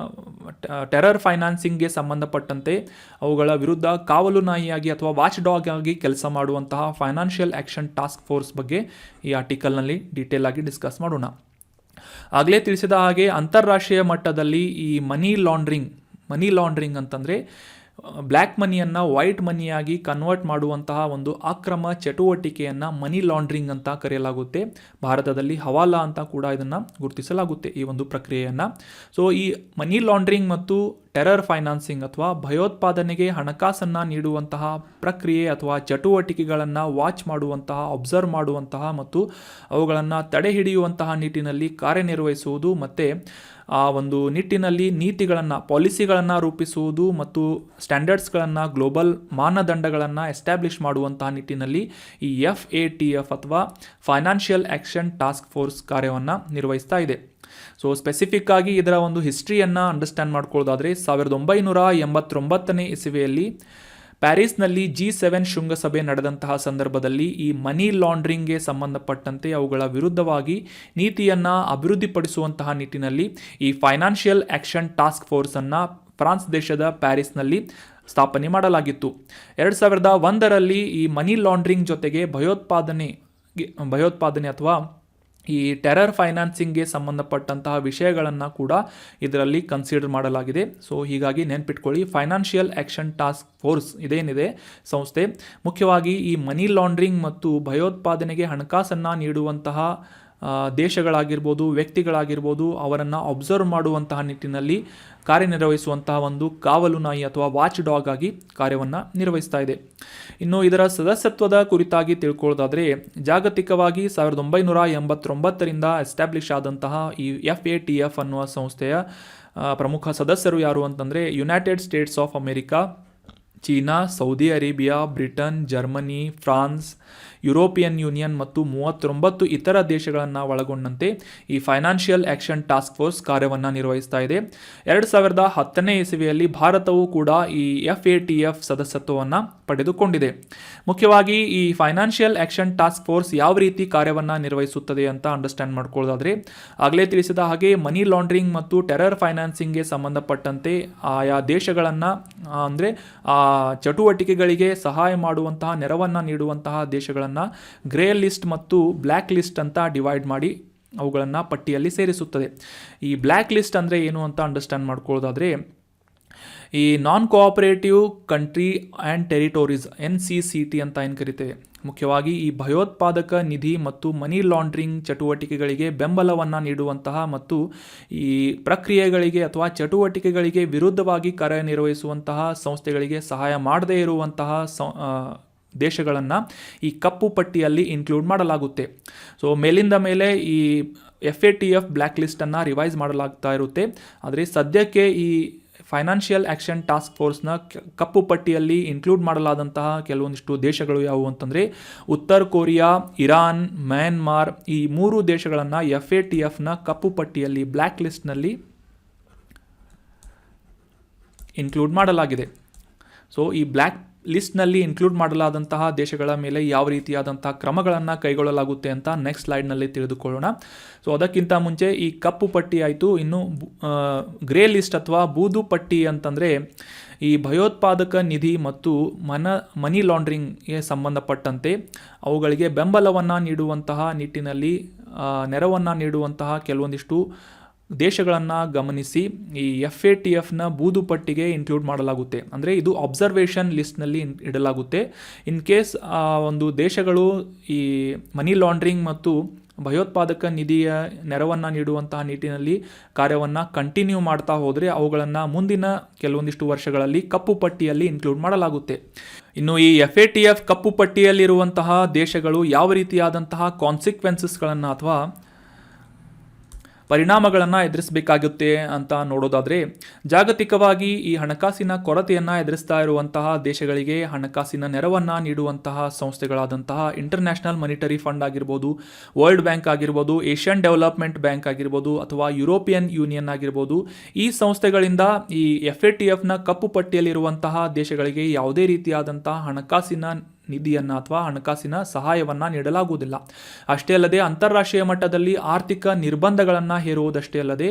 [SPEAKER 1] ಟೆರರ್ ಫೈನಾನ್ಸಿಂಗ್ಗೆ ಸಂಬಂಧಪಟ್ಟಂತೆ ಅವುಗಳ ವಿರುದ್ಧ ಕಾವಲು ನಾಯಿಯಾಗಿ ಅಥವಾ ವಾಚ್ ಡಾಗ್ ಆಗಿ ಕೆಲಸ ಮಾಡುವಂತಹ ಫೈನಾನ್ಷಿಯಲ್ ಆಕ್ಷನ್ ಟಾಸ್ಕ್ ಫೋರ್ಸ್ ಬಗ್ಗೆ ಈ ಆರ್ಟಿಕಲ್ನಲ್ಲಿ ಡೀಟೇಲ್ ಆಗಿ ಡಿಸ್ಕಸ್ ಮಾಡೋಣ. ಆಗಲೇ ತಿಳಿಸಿದ ಹಾಗೆ ಅಂತಾರಾಷ್ಟ್ರೀಯ ಮಟ್ಟದಲ್ಲಿ ಈ ಮನಿ ಲಾಂಡ್ರಿಂಗ್ ಅಂತಂದರೆ ಬ್ಲ್ಯಾಕ್ ಮನಿಯನ್ನು ವೈಟ್ ಮನಿಯಾಗಿ ಕನ್ವರ್ಟ್ ಮಾಡುವಂತಹ ಒಂದು ಅಕ್ರಮ ಚಟುವಟಿಕೆಯನ್ನು ಮನಿ ಲಾಂಡ್ರಿಂಗ್ ಅಂತ ಕರೆಯಲಾಗುತ್ತೆ. ಭಾರತದಲ್ಲಿ ಹವಾಲಾ ಅಂತ ಕೂಡ ಇದನ್ನು ಗುರುತಿಸಲಾಗುತ್ತೆ ಈ ಒಂದು ಪ್ರಕ್ರಿಯೆಯನ್ನು. ಸೊ ಈ ಮನಿ ಲಾಂಡ್ರಿಂಗ್ ಮತ್ತು ಟೆರರ್ ಫೈನಾನ್ಸಿಂಗ್ ಅಥವಾ ಭಯೋತ್ಪಾದನೆಗೆ ಹಣಕಾಸನ್ನು ನೀಡುವಂತಹ ಪ್ರಕ್ರಿಯೆ ಅಥವಾ ಚಟುವಟಿಕೆಗಳನ್ನು ವಾಚ್ ಮಾಡುವಂತಹ, ಅಬ್ಸರ್ವ್ ಮಾಡುವಂತಹ ಮತ್ತು ಅವುಗಳನ್ನು ತಡೆ ಹಿಡಿಯುವಂತಹ ನಿಟ್ಟಿನಲ್ಲಿ ಕಾರ್ಯನಿರ್ವಹಿಸುವುದು ಮತ್ತು ಆ ಒಂದು ನಿಟ್ಟಿನಲ್ಲಿ ನೀತಿಗಳನ್ನು, ಪಾಲಿಸಿಗಳನ್ನು ರೂಪಿಸುವುದು ಮತ್ತು ಸ್ಟ್ಯಾಂಡರ್ಡ್ಸ್ಗಳನ್ನು, ಗ್ಲೋಬಲ್ ಮಾನದಂಡಗಳನ್ನು ಎಸ್ಟಾಬ್ಲಿಷ್ ಮಾಡುವಂತಹ ನಿಟ್ಟಿನಲ್ಲಿ ಈ FATF ಅಥವಾ ಫೈನಾನ್ಷಿಯಲ್ ಆಕ್ಷನ್ ಟಾಸ್ಕ್ ಫೋರ್ಸ್ ಕಾರ್ಯವನ್ನು ನಿರ್ವಹಿಸ್ತಾ ಇದೆ. ಸೊ ಸ್ಪೆಸಿಫಿಕ್ ಆಗಿ ಇದರ ಒಂದು ಹಿಸ್ಟ್ರಿಯನ್ನು ಅಂಡರ್ಸ್ಟ್ಯಾಂಡ್ ಮಾಡ್ಕೊಳ್ಳೋದಾದರೆ 1989ನೇ ಇಸವಿಯಲ್ಲಿ ಪ್ಯಾರಿಸ್ನಲ್ಲಿ G7 ಶೃಂಗಸಭೆ ನಡೆದಂತಹ ಸಂದರ್ಭದಲ್ಲಿ ಈ ಮನಿ ಲಾಂಡ್ರಿಂಗ್ಗೆ ಸಂಬಂಧಪಟ್ಟಂತೆ ಅವುಗಳ ವಿರುದ್ಧವಾಗಿ ನೀತಿಯನ್ನು ಅಭಿವೃದ್ಧಿಪಡಿಸುವಂತಹ ನಿಟ್ಟಿನಲ್ಲಿ ಈ ಫೈನಾನ್ಷಿಯಲ್ ಆಕ್ಷನ್ ಟಾಸ್ಕ್ ಫೋರ್ಸನ್ನು ಫ್ರಾನ್ಸ್ ದೇಶದ ಪ್ಯಾರಿಸ್ನಲ್ಲಿ ಸ್ಥಾಪನೆ ಮಾಡಲಾಗಿತ್ತು. 2001ರಲ್ಲಿ ಈ ಮನಿ ಲಾಂಡ್ರಿಂಗ್ ಜೊತೆಗೆ ಭಯೋತ್ಪಾದನೆ ಅಥವಾ ಈ ಟೆರರ್ ಫೈನಾನ್ಸಿಂಗ್ಗೆ ಸಂಬಂಧಪಟ್ಟಂತಹ ವಿಷಯಗಳನ್ನು ಕೂಡ ಇದರಲ್ಲಿ ಕನ್ಸಿಡರ್ ಮಾಡಲಾಗಿದೆ. ಸೊ ಹೀಗಾಗಿ ನೆನ್ಪಿಟ್ಕೊಳ್ಳಿ, ಫೈನಾನ್ಷಿಯಲ್ ಆಕ್ಷನ್ ಟಾಸ್ಕ್ ಫೋರ್ಸ್ ಇದೇನಿದೆ ಸಂಸ್ಥೆ ಮುಖ್ಯವಾಗಿ ಈ ಮನಿ ಲಾಂಡ್ರಿಂಗ್ ಮತ್ತು ಭಯೋತ್ಪಾದನೆಗೆ ಹಣಕಾಸನ್ನು ನೀಡುವಂತಹ ದೇಶಗಳಾಗಿರ್ಬೋದು, ವ್ಯಕ್ತಿಗಳಾಗಿರ್ಬೋದು, ಅವರನ್ನು ಅಬ್ಸರ್ವ್ ಮಾಡುವಂತಹ ನಿಟ್ಟಿನಲ್ಲಿ ಕಾರ್ಯನಿರ್ವಹಿಸುವಂತಹ ಒಂದು ಕಾವಲು ನಾಯಿ ಅಥವಾ ವಾಚ್ ಡಾಗ್ ಆಗಿ ಕಾರ್ಯವನ್ನು ನಿರ್ವಹಿಸ್ತಾ ಇದೆ. ಇನ್ನು ಇದರ ಸದಸ್ಯತ್ವದ ಕುರಿತಾಗಿ ತಿಳ್ಕೊಳ್ಳೋದಾದರೆ, ಜಾಗತಿಕವಾಗಿ 1989ರಿಂದ ಎಸ್ಟಾಬ್ಲಿಷ್ ಆದಂತಹ ಈ FATF ಅನ್ನುವ ಸಂಸ್ಥೆಯ ಪ್ರಮುಖ ಸದಸ್ಯರು ಯಾರು ಅಂತಂದರೆ United States of America, China, Saudi Arabia, Britain, Germany, France, European union ಮತ್ತು 39 ಇತರ ದೇಶಗಳನ್ನು ಒಳಗೊಂಡಂತೆ ಈ ಫೈನಾನ್ಷಿಯಲ್ ಆಕ್ಷನ್ ಟಾಸ್ಕ್ ಫೋರ್ಸ್ ಕಾರ್ಯವನ್ನು ನಿರ್ವಹಿಸ್ತಾ ಇದೆ. 2010ನೇ ಇಸವಿಯಲ್ಲಿ ಭಾರತವು ಕೂಡ ಈ FATF ಸದಸ್ಯತ್ವವನ್ನು ಪಡೆದುಕೊಂಡಿದೆ. ಮುಖ್ಯವಾಗಿ ಈ ಫೈನಾನ್ಷಿಯಲ್ ಆಕ್ಷನ್ ಟಾಸ್ಕ್ ಫೋರ್ಸ್ ಯಾವ ರೀತಿ ಕಾರ್ಯವನ್ನು ನಿರ್ವಹಿಸುತ್ತದೆ ಅಂತ ಅಂಡರ್ಸ್ಟ್ಯಾಂಡ್ ಮಾಡ್ಕೊಳ್ಳೋದಾದರೆ, ಆಗಲೇ ತಿಳಿಸಿದ ಹಾಗೆ ಮನಿ ಲಾಂಡ್ರಿಂಗ್ ಮತ್ತು ಟೆರರ್ ಫೈನಾನ್ಸಿಂಗ್ಗೆ ಸಂಬಂಧಪಟ್ಟಂತೆ ಆಯಾ ದೇಶಗಳನ್ನು ಅಂದರೆ ಆ ಚಟುವಟಿಕೆಗಳಿಗೆ ಸಹಾಯ ಮಾಡುವಂತಹ, ನೆರವನ್ನು ನೀಡುವಂತಹ ದೇಶಗಳನ್ನು ಗ್ರೇ ಲಿಸ್ಟ್ ಮತ್ತು ಬ್ಲ್ಯಾಕ್ ಲಿಸ್ಟ್ ಅಂತ ಡಿವೈಡ್ ಮಾಡಿ ಅವುಗಳನ್ನು ಪಟ್ಟಿಯಲ್ಲಿ ಸೇರಿಸುತ್ತದೆ. ಈ ಬ್ಲ್ಯಾಕ್ ಲಿಸ್ಟ್ ಅಂದರೆ ಏನು ಅಂತ ಅಂಡರ್ಸ್ಟ್ಯಾಂಡ್ ಮಾಡ್ಕೊಳ್ಳೋದಾದರೆ, ಈ non cooperative country and territories NCCT ಅಂತ ಏನು ಕರಿತೇವೆ, ಮುಖ್ಯವಾಗಿ ಈ ಭಯೋತ್ಪಾದಕ ನಿಧಿ ಮತ್ತು ಮನಿ ಲಾಂಡ್ರಿಂಗ್ ಚಟುವಟಿಕೆಗಳಿಗೆ ಬೆಂಬಲವನ್ನು ನೀಡುವಂತಹ ಮತ್ತು ಈ ಪ್ರಕ್ರಿಯೆಗಳಿಗೆ ಅಥವಾ ಚಟುವಟಿಕೆಗಳಿಗೆ ವಿರುದ್ಧವಾಗಿ ಕಾರ್ಯನಿರ್ವಹಿಸುವಂತಹ ಸಂಸ್ಥೆಗಳಿಗೆ ಸಹಾಯ ಮಾಡದೇ ಇರುವಂತಹ ದೇಶಗಳನ್ನು ಈ ಕಪ್ಪು ಪಟ್ಟಿಯಲ್ಲಿ ಇನ್ಕ್ಲೂಡ್ ಮಾಡಲಾಗುತ್ತೆ. ಸೊ ಮೇಲಿಂದ ಮೇಲೆ ಈ FATF ಬ್ಲ್ಯಾಕ್ ಲಿಸ್ಟನ್ನು ರಿವೈಸ್ ಮಾಡಲಾಗ್ತಾ ಇರುತ್ತೆ. ಆದರೆ ಸದ್ಯಕ್ಕೆ ಈ ಫೈನಾನ್ಷಿಯಲ್ ಆಕ್ಷನ್ ಟಾಸ್ಕ್ ಫೋರ್ಸ್ನ ಕಪ್ಪು ಪಟ್ಟಿಯಲ್ಲಿ ಇನ್ಕ್ಲೂಡ್ ಮಾಡಲಾದಂತಹ ಕೆಲವೊಂದಿಷ್ಟು ದೇಶಗಳು ಯಾವುವು ಅಂತಂದರೆ ಉತ್ತರ ಕೊರಿಯಾ, ಇರಾನ್, ಮ್ಯಾನ್ಮಾರ್, ಈ 3 ದೇಶಗಳನ್ನು FATFನ ಕಪ್ಪು ಪಟ್ಟಿಯಲ್ಲಿ ಬ್ಲ್ಯಾಕ್ ಲಿಸ್ಟ್ನಲ್ಲಿ ಇನ್ಕ್ಲೂಡ್ ಮಾಡಲಾಗಿದೆ. ಸೊ ಈ ಬ್ಲ್ಯಾಕ್ ಲಿಸ್ಟ್ನಲ್ಲಿ ಇನ್ಕ್ಲೂಡ್ ಮಾಡಲಾದಂತಹ ದೇಶಗಳ ಮೇಲೆ ಯಾವ ರೀತಿಯಾದಂತಹ ಕ್ರಮಗಳನ್ನು ಕೈಗೊಳ್ಳಲಾಗುತ್ತೆ ಅಂತ ನೆಕ್ಸ್ಟ್ ಸ್ಲೈಡ್ನಲ್ಲಿ ತಿಳಿದುಕೊಳ್ಳೋಣ. ಸೊ ಅದಕ್ಕಿಂತ ಮುಂಚೆ ಈ ಕಪ್ಪು ಪಟ್ಟಿ ಆಯಿತು. ಇನ್ನು ಗ್ರೇ ಲಿಸ್ಟ್ ಅಥವಾ ಬೂದು ಪಟ್ಟಿ ಅಂತಂದರೆ ಈ ಭಯೋತ್ಪಾದಕ ನಿಧಿ ಮತ್ತು ಮನಿ ಲಾಂಡ್ರಿಂಗ್ಗೆ ಸಂಬಂಧಪಟ್ಟಂತೆ ಅವುಗಳಿಗೆ ಬೆಂಬಲವನ್ನು ನೀಡುವಂತಹ ನಿಟ್ಟಿನಲ್ಲಿ ನೆರವನ್ನು ನೀಡುವಂತಹ ಕೆಲವೊಂದಿಷ್ಟು ದೇಶಗಳನ್ನು ಗಮನಿಸಿ ಈ FATFನ ಬೂದು ಪಟ್ಟಿಗೆ ಇನ್ಕ್ಲೂಡ್ ಮಾಡಲಾಗುತ್ತೆ. ಅಂದರೆ ಇದು ಅಬ್ಸರ್ವೇಷನ್ ಲಿಸ್ಟ್ನಲ್ಲಿ ಇಡಲಾಗುತ್ತೆ. ಇನ್ ಕೇಸ್ ಒಂದು ದೇಶಗಳು ಈ ಮನಿ ಲಾಂಡ್ರಿಂಗ್ ಮತ್ತು ಭಯೋತ್ಪಾದಕ ನಿಧಿಯ ನೆರವನ್ನು ನೀಡುವಂತಹ ನಿಟ್ಟಿನಲ್ಲಿ ಕಾರ್ಯವನ್ನು ಕಂಟಿನ್ಯೂ ಮಾಡ್ತಾ ಹೋದರೆ ಅವುಗಳನ್ನು ಮುಂದಿನ ಕೆಲವೊಂದಿಷ್ಟು ವರ್ಷಗಳಲ್ಲಿ ಕಪ್ಪು ಪಟ್ಟಿಯಲ್ಲಿ ಇನ್ಕ್ಲೂಡ್ ಮಾಡಲಾಗುತ್ತೆ. ಇನ್ನು ಈ FATF ಕಪ್ಪು ಪಟ್ಟಿಯಲ್ಲಿರುವಂತಹ ದೇಶಗಳು ಯಾವ ರೀತಿಯಾದಂತಹ ಕಾನ್ಸಿಕ್ವೆನ್ಸಸ್ಗಳನ್ನು ಅಥವಾ ಪರಿಣಾಮಗಳನ್ನು ಎದುರಿಸಬೇಕಾಗುತ್ತೆ ಅಂತ ನೋಡೋದಾದರೆ, ಜಾಗತಿಕವಾಗಿ ಈ ಹಣಕಾಸಿನ ಕೊರತೆಯನ್ನು ಎದುರಿಸ್ತಾ ಇರುವಂತಹ ದೇಶಗಳಿಗೆ ಹಣಕಾಸಿನ ನೆರವನ್ನು ನೀಡುವಂತಹ ಸಂಸ್ಥೆಗಳಾದಂತಹ ಇಂಟರ್ನ್ಯಾಷನಲ್ ಮಾನಿಟರಿ ಫಂಡ್ ಆಗಿರ್ಬೋದು, ವರ್ಲ್ಡ್ ಬ್ಯಾಂಕ್ ಆಗಿರ್ಬೋದು, ಏಷ್ಯನ್ ಡೆವಲಪ್ಮೆಂಟ್ ಬ್ಯಾಂಕ್ ಆಗಿರ್ಬೋದು ಅಥವಾ ಯುರೋಪಿಯನ್ ಯೂನಿಯನ್ ಆಗಿರ್ಬೋದು, ಈ ಸಂಸ್ಥೆಗಳಿಂದ ಈ FATFನ ಕಪ್ಪು ಪಟ್ಟಿಯಲ್ಲಿರುವಂತಹ ದೇಶಗಳಿಗೆ ಯಾವುದೇ ರೀತಿಯಾದಂತಹ ಹಣಕಾಸಿನ ನಿಧಿಯನ್ನು ಅಥವಾ ಹಣಕಾಸಿನ ಸಹಾಯವನ್ನು ನೀಡಲಾಗುವುದಿಲ್ಲ. ಅಷ್ಟೇ ಅಲ್ಲದೆ ಅಂತಾರಾಷ್ಟ್ರೀಯ ಮಟ್ಟದಲ್ಲಿ ಆರ್ಥಿಕ ನಿರ್ಬಂಧಗಳನ್ನು ಹೇರುವುದಷ್ಟೇ ಅಲ್ಲದೆ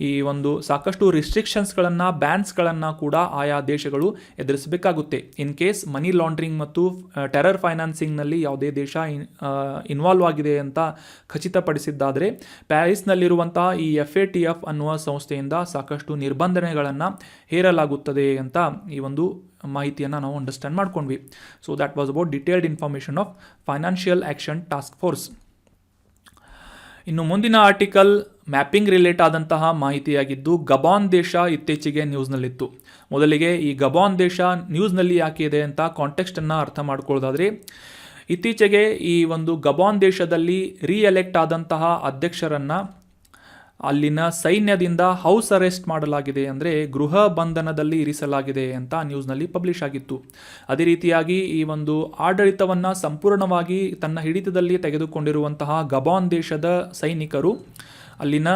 [SPEAKER 1] ಈ ಒಂದು ಸಾಕಷ್ಟು ರಿಸ್ಟ್ರಿಕ್ಷನ್ಸ್ಗಳನ್ನು, ಬ್ಯಾನ್ಸ್ಗಳನ್ನು ಕೂಡ ಆಯಾ ದೇಶಗಳು ಎದುರಿಸಬೇಕಾಗುತ್ತೆ. ಇನ್ ಕೇಸ್ ಮನಿ ಲಾಂಡ್ರಿಂಗ್ ಮತ್ತು ಟೆರರ್ ಫೈನಾನ್ಸಿಂಗ್ನಲ್ಲಿ ಯಾವುದೇ ದೇಶ ಇನ್ವಾಲ್ವ್ ಆಗಿದೆ ಅಂತ ಖಚಿತಪಡಿಸಿದ್ದಾದರೆ ಪ್ಯಾರಿಸ್ನಲ್ಲಿರುವಂತಹ ಈ FATF ಅನ್ನುವ ಸಂಸ್ಥೆಯಿಂದ ಸಾಕಷ್ಟು ನಿರ್ಬಂಧನೆಗಳನ್ನು ಹೇರಲಾಗುತ್ತದೆ ಅಂತ ಈ ಒಂದು ಮಾಹಿತಿಯನ್ನು ನಾವು ಅಂಡರ್ಸ್ಟ್ಯಾಂಡ್ ಮಾಡ್ಕೊಂಡ್ವಿ. So that was about detailed information of financial action task force. ಇನ್ನು ಮುಂದಿನ ಆರ್ಟಿಕಲ್ ಮ್ಯಾಪಿಂಗ್ ರಿಲೇಟ್ ಆದಂತಹ ಮಾಹಿತಿಯಾಗಿದ್ದು, ಗಬಾನ್ ದೇಶ ಇತ್ತೀಚೆಗೆ ನ್ಯೂಸ್ನಲ್ಲಿತ್ತು. ಮೊದಲಿಗೆ ಈ ಗಬಾನ್ ದೇಶ ನ್ಯೂಸ್ನಲ್ಲಿ ಯಾಕೆ ಇದೆ ಅಂತ ಕಾಂಟೆಕ್ಸ್ಟನ್ನು ಅರ್ಥ ಮಾಡ್ಕೊಳ್ಳೋದಾದರೆ, ಇತ್ತೀಚೆಗೆ ಈ ಒಂದು ಗಬಾನ್ ದೇಶದಲ್ಲಿ ರೀಎಲೆಕ್ಟ್ ಆದಂತಹ ಅಧ್ಯಕ್ಷರನ್ನು ಅಲ್ಲಿನ ಸೈನ್ಯದಿಂದ ಹೌಸ್ ಅರೆಸ್ಟ್ ಮಾಡಲಾಗಿದೆ, ಅಂದರೆ ಗೃಹ ಬಂಧನದಲ್ಲಿ ಇರಿಸಲಾಗಿದೆ ಅಂತ ನ್ಯೂಸ್ನಲ್ಲಿ ಪಬ್ಲಿಷ್ ಆಗಿತ್ತು. ಅದೇ ರೀತಿಯಾಗಿ ಈ ಒಂದು ಆಡಳಿತವನ್ನು ಸಂಪೂರ್ಣವಾಗಿ ತನ್ನ ಹಿಡಿತದಲ್ಲಿ ತೆಗೆದುಕೊಂಡಿರುವಂತಹ ಗಬಾನ್ ದೇಶದ ಸೈನಿಕರು ಅಲ್ಲಿನ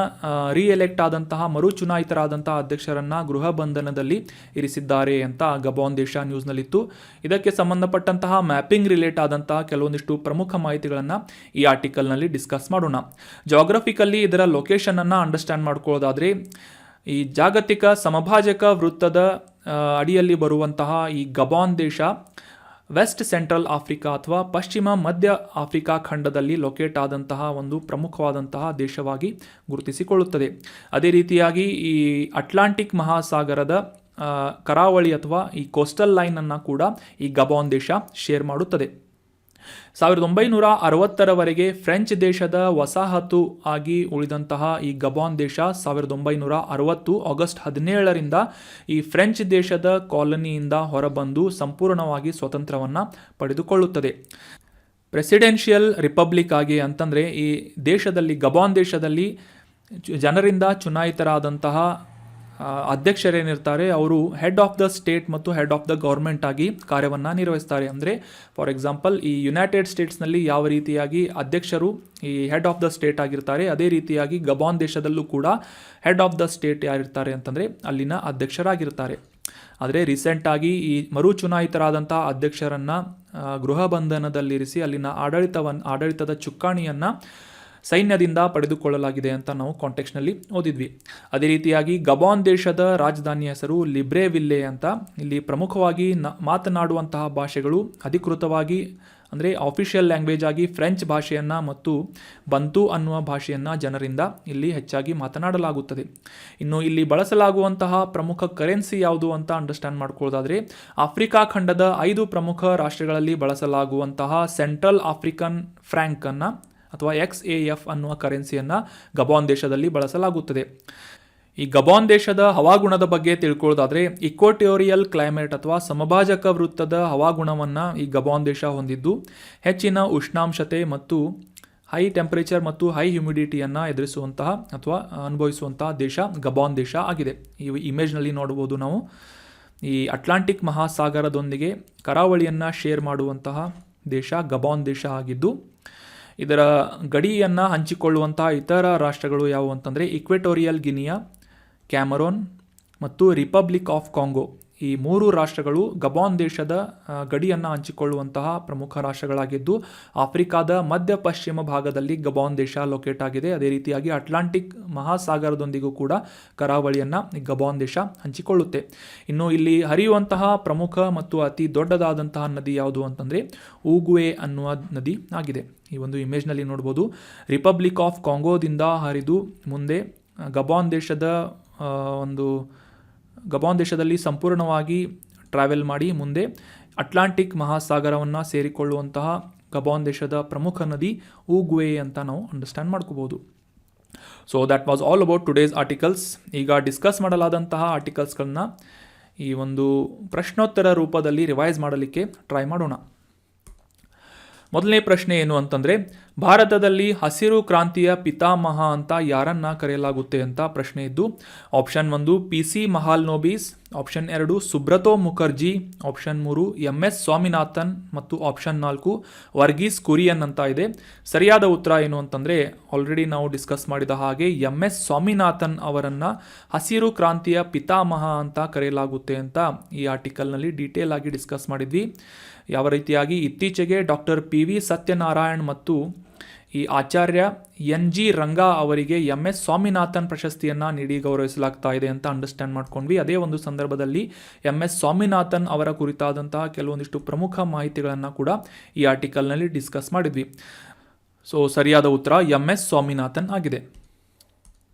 [SPEAKER 1] ರೀಎಲೆಕ್ಟ್ ಆದಂತಹ ಮರುಚುನಾಯಿತರಾದಂತಹ ಅಧ್ಯಕ್ಷರನ್ನು ಗೃಹ ಬಂಧನದಲ್ಲಿ ಇರಿಸಿದ್ದಾರೆ ಅಂತ ಗಬಾನ್ ದೇಶ ನ್ಯೂಸ್ನಲ್ಲಿತ್ತು. ಇದಕ್ಕೆ ಸಂಬಂಧಪಟ್ಟಂತಹ ಮ್ಯಾಪಿಂಗ್ ರಿಲೇಟ್ ಆದಂತಹ ಕೆಲವೊಂದಿಷ್ಟು ಪ್ರಮುಖ ಮಾಹಿತಿಗಳನ್ನು ಈ ಆರ್ಟಿಕಲ್ನಲ್ಲಿ ಡಿಸ್ಕಸ್ ಮಾಡೋಣ. ಜಾಗ್ರಫಿಕಲ್ಲಿ ಇದರ ಲೊಕೇಶನನ್ನು ಅಂಡರ್ಸ್ಟ್ಯಾಂಡ್ ಮಾಡ್ಕೊಳ್ಳೋದಾದರೆ, ಈ ಜಾಗತಿಕ ಸಮಭಾಜಕ ವೃತ್ತದ ಅಡಿಯಲ್ಲಿ ಬರುವಂತಹ ಈ ಗಬಾನ್ ದೇಶ ವೆಸ್ಟ್ ಸೆಂಟ್ರಲ್ ಆಫ್ರಿಕಾ ಅಥವಾ ಪಶ್ಚಿಮ ಮಧ್ಯ ಆಫ್ರಿಕಾ ಖಂಡದಲ್ಲಿ ಲೊಕೇಟ್ ಆದಂತಹ ಒಂದು ಪ್ರಮುಖವಾದಂತಹ ದೇಶವಾಗಿ ಗುರುತಿಸಿಕೊಳ್ಳುತ್ತದೆ. ಅದೇ ರೀತಿಯಾಗಿ ಈ ಅಟ್ಲಾಂಟಿಕ್ ಮಹಾಸಾಗರದ ಕರಾವಳಿ ಅಥವಾ ಈ ಕೋಸ್ಟಲ್ ಲೈನನ್ನು ಕೂಡ ಈ ಗಬಾನ್ ದೇಶ ಶೇರ್ ಮಾಡುತ್ತದೆ. 1960ರವರೆಗೆ ಫ್ರೆಂಚ್ ದೇಶದ ವಸಾಹತು ಆಗಿ ಉಳಿದಂತಹ ಈ ಗಬಾನ್ ದೇಶ 1960 ಆಗಸ್ಟ್ 17ರಿಂದ ಈ ಫ್ರೆಂಚ್ ದೇಶದ ಕಾಲನಿಯಿಂದ ಹೊರಬಂದು ಸಂಪೂರ್ಣವಾಗಿ ಸ್ವತಂತ್ರವನ್ನು ಪಡೆದುಕೊಳ್ಳುತ್ತದೆ. ಪ್ರೆಸಿಡೆನ್ಷಿಯಲ್ ರಿಪಬ್ಲಿಕ್ ಆಗಿ ಅಂತಂದರೆ ಈ ದೇಶದಲ್ಲಿ, ಗಬಾನ್ ದೇಶದಲ್ಲಿ ಜನರಿಂದ ಚುನಾಯಿತರಾದಂತಹ ಅಧ್ಯಕ್ಷರೇನಿರ್ತಾರೆ ಅವರು ಹೆಡ್ ಆಫ್ ದ ಸ್ಟೇಟ್ ಮತ್ತು ಹೆಡ್ ಆಫ್ ದ ಗೌರ್ಮೆಂಟ್ ಆಗಿ ಕಾರ್ಯವನ್ನು ನಿರ್ವಹಿಸ್ತಾರೆ. ಅಂದರೆ ಫಾರ್ ಎಕ್ಸಾಂಪಲ್ ಈ ಯುನೈಟೆಡ್ ಸ್ಟೇಟ್ಸ್ನಲ್ಲಿ ಯಾವ ರೀತಿಯಾಗಿ ಅಧ್ಯಕ್ಷರು ಈ ಹೆಡ್ ಆಫ್ ದ ಸ್ಟೇಟ್ ಆಗಿರ್ತಾರೆ, ಅದೇ ರೀತಿಯಾಗಿ ಗಬಾನ್ ದೇಶದಲ್ಲೂ ಕೂಡ ಹೆಡ್ ಆಫ್ ದ ಸ್ಟೇಟ್ ಯಾರಿರ್ತಾರೆ ಅಂತಂದರೆ ಅಲ್ಲಿನ ಅಧ್ಯಕ್ಷರಾಗಿರ್ತಾರೆ. ಆದರೆ ರೀಸೆಂಟಾಗಿ ಈ ಮರುಚುನಾಯಿತರಾದಂಥ ಅಧ್ಯಕ್ಷರನ್ನು ಗೃಹ ಬಂಧನದಲ್ಲಿರಿಸಿ ಅಲ್ಲಿನ ಆಡಳಿತದ ಚುಕ್ಕಾಣಿಯನ್ನು ಸೈನ್ಯದಿಂದ ಪಡೆದುಕೊಳ್ಳಲಾಗಿದೆ ಅಂತ ನಾವು ಕಾಂಟೆಕ್ಸ್ನಲ್ಲಿ ಓದಿದ್ವಿ. ಅದೇ ರೀತಿಯಾಗಿ ಗಬಾನ್ ದೇಶದ ರಾಜಧಾನಿ ಹೆಸರು ಲಿಬ್ರೆವಿಲ್ಲೆ ಅಂತ. ಇಲ್ಲಿ ಪ್ರಮುಖವಾಗಿ ಮಾತನಾಡುವಂತಹ ಭಾಷೆಗಳು ಅಧಿಕೃತವಾಗಿ ಅಂದರೆ ಆಫಿಷಿಯಲ್ ಲ್ಯಾಂಗ್ವೇಜ್ ಆಗಿ ಫ್ರೆಂಚ್ ಭಾಷೆಯನ್ನು ಮತ್ತು ಬಂತು ಅನ್ನುವ ಭಾಷೆಯನ್ನು ಜನರಿಂದ ಇಲ್ಲಿ ಹೆಚ್ಚಾಗಿ ಮಾತನಾಡಲಾಗುತ್ತದೆ. ಇನ್ನು ಇಲ್ಲಿ ಬಳಸಲಾಗುವಂತಹ ಪ್ರಮುಖ ಕರೆನ್ಸಿ ಯಾವುದು ಅಂತ ಅಂಡರ್ಸ್ಟ್ಯಾಂಡ್ ಮಾಡ್ಕೊಳ್ಳೋದಾದರೆ, ಆಫ್ರಿಕಾ ಖಂಡದ 5 ಪ್ರಮುಖ ರಾಷ್ಟ್ರಗಳಲ್ಲಿ ಬಳಸಲಾಗುವಂತಹ ಸೆಂಟ್ರಲ್ ಆಫ್ರಿಕನ್ ಫ್ರ್ಯಾಂಕನ್ನು ಅಥವಾ XAF ಅನ್ನುವ ಕರೆನ್ಸಿಯನ್ನು ಗಬಾನ್ ದೇಶದಲ್ಲಿ ಬಳಸಲಾಗುತ್ತದೆ. ಈ ಗಬಾನ್ ದೇಶದ ಹವಾಗುಣದ ಬಗ್ಗೆ ತಿಳ್ಕೊಳ್ಳೋದಾದರೆ, ಇಕ್ವಟೋರಿಯಲ್ ಕ್ಲೈಮೇಟ್ ಅಥವಾ ಸಮಭಾಜಕ ವೃತ್ತದ ಹವಾಗುಣವನ್ನು ಈ ಗಬಾನ್ ದೇಶ ಹೊಂದಿದ್ದು ಹೆಚ್ಚಿನ ಉಷ್ಣಾಂಶತೆ ಮತ್ತು ಹೈ ಟೆಂಪರೇಚರ್ ಮತ್ತು ಹೈ ಹ್ಯುಮಿಡಿಟಿಯನ್ನು ಎದುರಿಸುವಂತಹ ಅಥವಾ ಅನುಭವಿಸುವಂತಹ ದೇಶ ಗಬಾನ್ ದೇಶ ಆಗಿದೆ. ಈ ಇಮೇಜ್ನಲ್ಲಿ ನೋಡ್ಬೋದು ನಾವು. ಈ ಅಟ್ಲಾಂಟಿಕ್ ಮಹಾಸಾಗರದೊಂದಿಗೆ ಕರಾವಳಿಯನ್ನು ಶೇರ್ ಮಾಡುವಂತಹ ದೇಶ ಗಬಾನ್ ದೇಶ ಆಗಿದ್ದು, ಇದರ ಗಡಿಯನ್ನು ಹಂಚಿಕೊಳ್ಳುವಂತಹ ಇತರ ರಾಷ್ಟ್ರಗಳು ಯಾವುವು ಅಂತಂದರೆ ಇಕ್ವೆಟೋರಿಯಲ್ ಗಿನಿಯಾ, ಕ್ಯಾಮರೋನ್ ಮತ್ತು ರಿಪಬ್ಲಿಕ್ ಆಫ್ ಕಾಂಗೋ. ಈ 3 ರಾಷ್ಟ್ರಗಳು ಗಬಾನ್ ದೇಶದ ಗಡಿಯನ್ನು ಹಂಚಿಕೊಳ್ಳುವಂತಹ ಪ್ರಮುಖ ರಾಷ್ಟ್ರಗಳಾಗಿದ್ದು, ಆಫ್ರಿಕಾದ ಮಧ್ಯ ಪಶ್ಚಿಮ ಭಾಗದಲ್ಲಿ ಗಬಾನ್ ದೇಶ ಲೊಕೇಟ್ ಆಗಿದೆ. ಅದೇ ರೀತಿಯಾಗಿ ಅಟ್ಲಾಂಟಿಕ್ ಮಹಾಸಾಗರದೊಂದಿಗೂ ಕೂಡ ಕರಾವಳಿಯನ್ನು ಗಬಾನ್ ದೇಶ ಹಂಚಿಕೊಳ್ಳುತ್ತೆ. ಇನ್ನು ಇಲ್ಲಿ ಹರಿಯುವಂತಹ ಪ್ರಮುಖ ಮತ್ತು ಅತಿ ದೊಡ್ಡದಾದಂತಹ ನದಿ ಯಾವುದು ಅಂತಂದರೆ ಊಗುವೆ ಅನ್ನುವ ನದಿ ಆಗಿದೆ. ಈ ಒಂದು ಇಮೇಜ್ನಲ್ಲಿ ನೋಡ್ಬೋದು. ರಿಪಬ್ಲಿಕ್ ಆಫ್ ಕಾಂಗೋದಿಂದ ಹರಿದು ಮುಂದೆ ಗಬಾನ್ ದೇಶದಲ್ಲಿ ಸಂಪೂರ್ಣವಾಗಿ ಟ್ರಾವೆಲ್ ಮಾಡಿ ಮುಂದೆ ಅಟ್ಲಾಂಟಿಕ್ ಮಹಾಸಾಗರವನ್ನು ಸೇರಿಕೊಳ್ಳುವಂತಹ ಗಬಾನ್ ದೇಶದ ಪ್ರಮುಖ ನದಿ ಊಗ್ವೆ ಅಂತ ನಾವು ಅಂಡರ್ಸ್ಟ್ಯಾಂಡ್ ಮಾಡ್ಕೋಬೋದು. So that was all about today's articles. ಈಗ ಡಿಸ್ಕಸ್ ಮಾಡಲಾದಂತಹ ಆರ್ಟಿಕಲ್ಸ್ಗಳನ್ನ ಈ ಒಂದು ಪ್ರಶ್ನೋತ್ತರ ರೂಪದಲ್ಲಿ ರಿವೈಸ್ ಮಾಡಲಿಕ್ಕೆ ಟ್ರೈ ಮಾಡೋಣ. ಮೊದಲನೇ ಪ್ರಶ್ನೆ ಏನು ಅಂತಂದರೆ, ಭಾರತದಲ್ಲಿ ಹಸಿರು ಕ್ರಾಂತಿಯ ಪಿತಾಮಹ ಅಂತ ಯಾರನ್ನ ಕರೆಯಲಾಗುತ್ತೆ ಅಂತ ಪ್ರಶ್ನೆ ಇದ್ದು, option 1 PC Mahalanobis, option 2 Subroto Mukherjee, option 3 MS Swaminathan ಮತ್ತು ಆಪ್ಷನ್ 4 ವರ್ಗೀಸ್ ಕುರಿಯನ್ ಅಂತ ಇದೆ. ಸರಿಯಾದ ಉತ್ತರ ಏನು ಅಂತಂದರೆ, ಆಲ್ರೆಡಿ ನಾವು ಡಿಸ್ಕಸ್ ಮಾಡಿದ ಹಾಗೆ MS ಸ್ವಾಮಿನಾಥನ್ ಅವರನ್ನು ಹಸಿರು ಕ್ರಾಂತಿಯ ಪಿತಾಮಹ ಅಂತ ಕರೆಯಲಾಗುತ್ತೆ ಅಂತ ಈ ಆರ್ಟಿಕಲ್ನಲ್ಲಿ ಡೀಟೇಲ್ ಆಗಿ ಡಿಸ್ಕಸ್ ಮಾಡಿದ್ವಿ. ಯಾವ ರೀತಿಯಾಗಿ ಇತ್ತೀಚೆಗೆ ಡಾಕ್ಟರ್ PV ಸತ್ಯನಾರಾಯಣ್ ಮತ್ತು ಈ ಆಚಾರ್ಯ NG ರಂಗಾ ಅವರಿಗೆ MS ಸ್ವಾಮಿನಾಥನ್ ಪ್ರಶಸ್ತಿಯನ್ನು ನೀಡಿ ಗೌರವಿಸಲಾಗ್ತಾ ಇದೆ ಅಂತ ಅಂಡರ್ಸ್ಟ್ಯಾಂಡ್ ಮಾಡ್ಕೊಂಡ್ವಿ. ಅದೇ ಒಂದು ಸಂದರ್ಭದಲ್ಲಿ MS ಸ್ವಾಮಿನಾಥನ್ ಅವರ ಕುರಿತಾದಂತಹ ಕೆಲವೊಂದಿಷ್ಟು ಪ್ರಮುಖ ಮಾಹಿತಿಗಳನ್ನು ಕೂಡ ಈ ಆರ್ಟಿಕಲ್ನಲ್ಲಿ ಡಿಸ್ಕಸ್ ಮಾಡಿದ್ವಿ. ಸೊ ಸರಿಯಾದ ಉತ್ತರ MS ಸ್ವಾಮಿನಾಥನ್ ಆಗಿದೆ.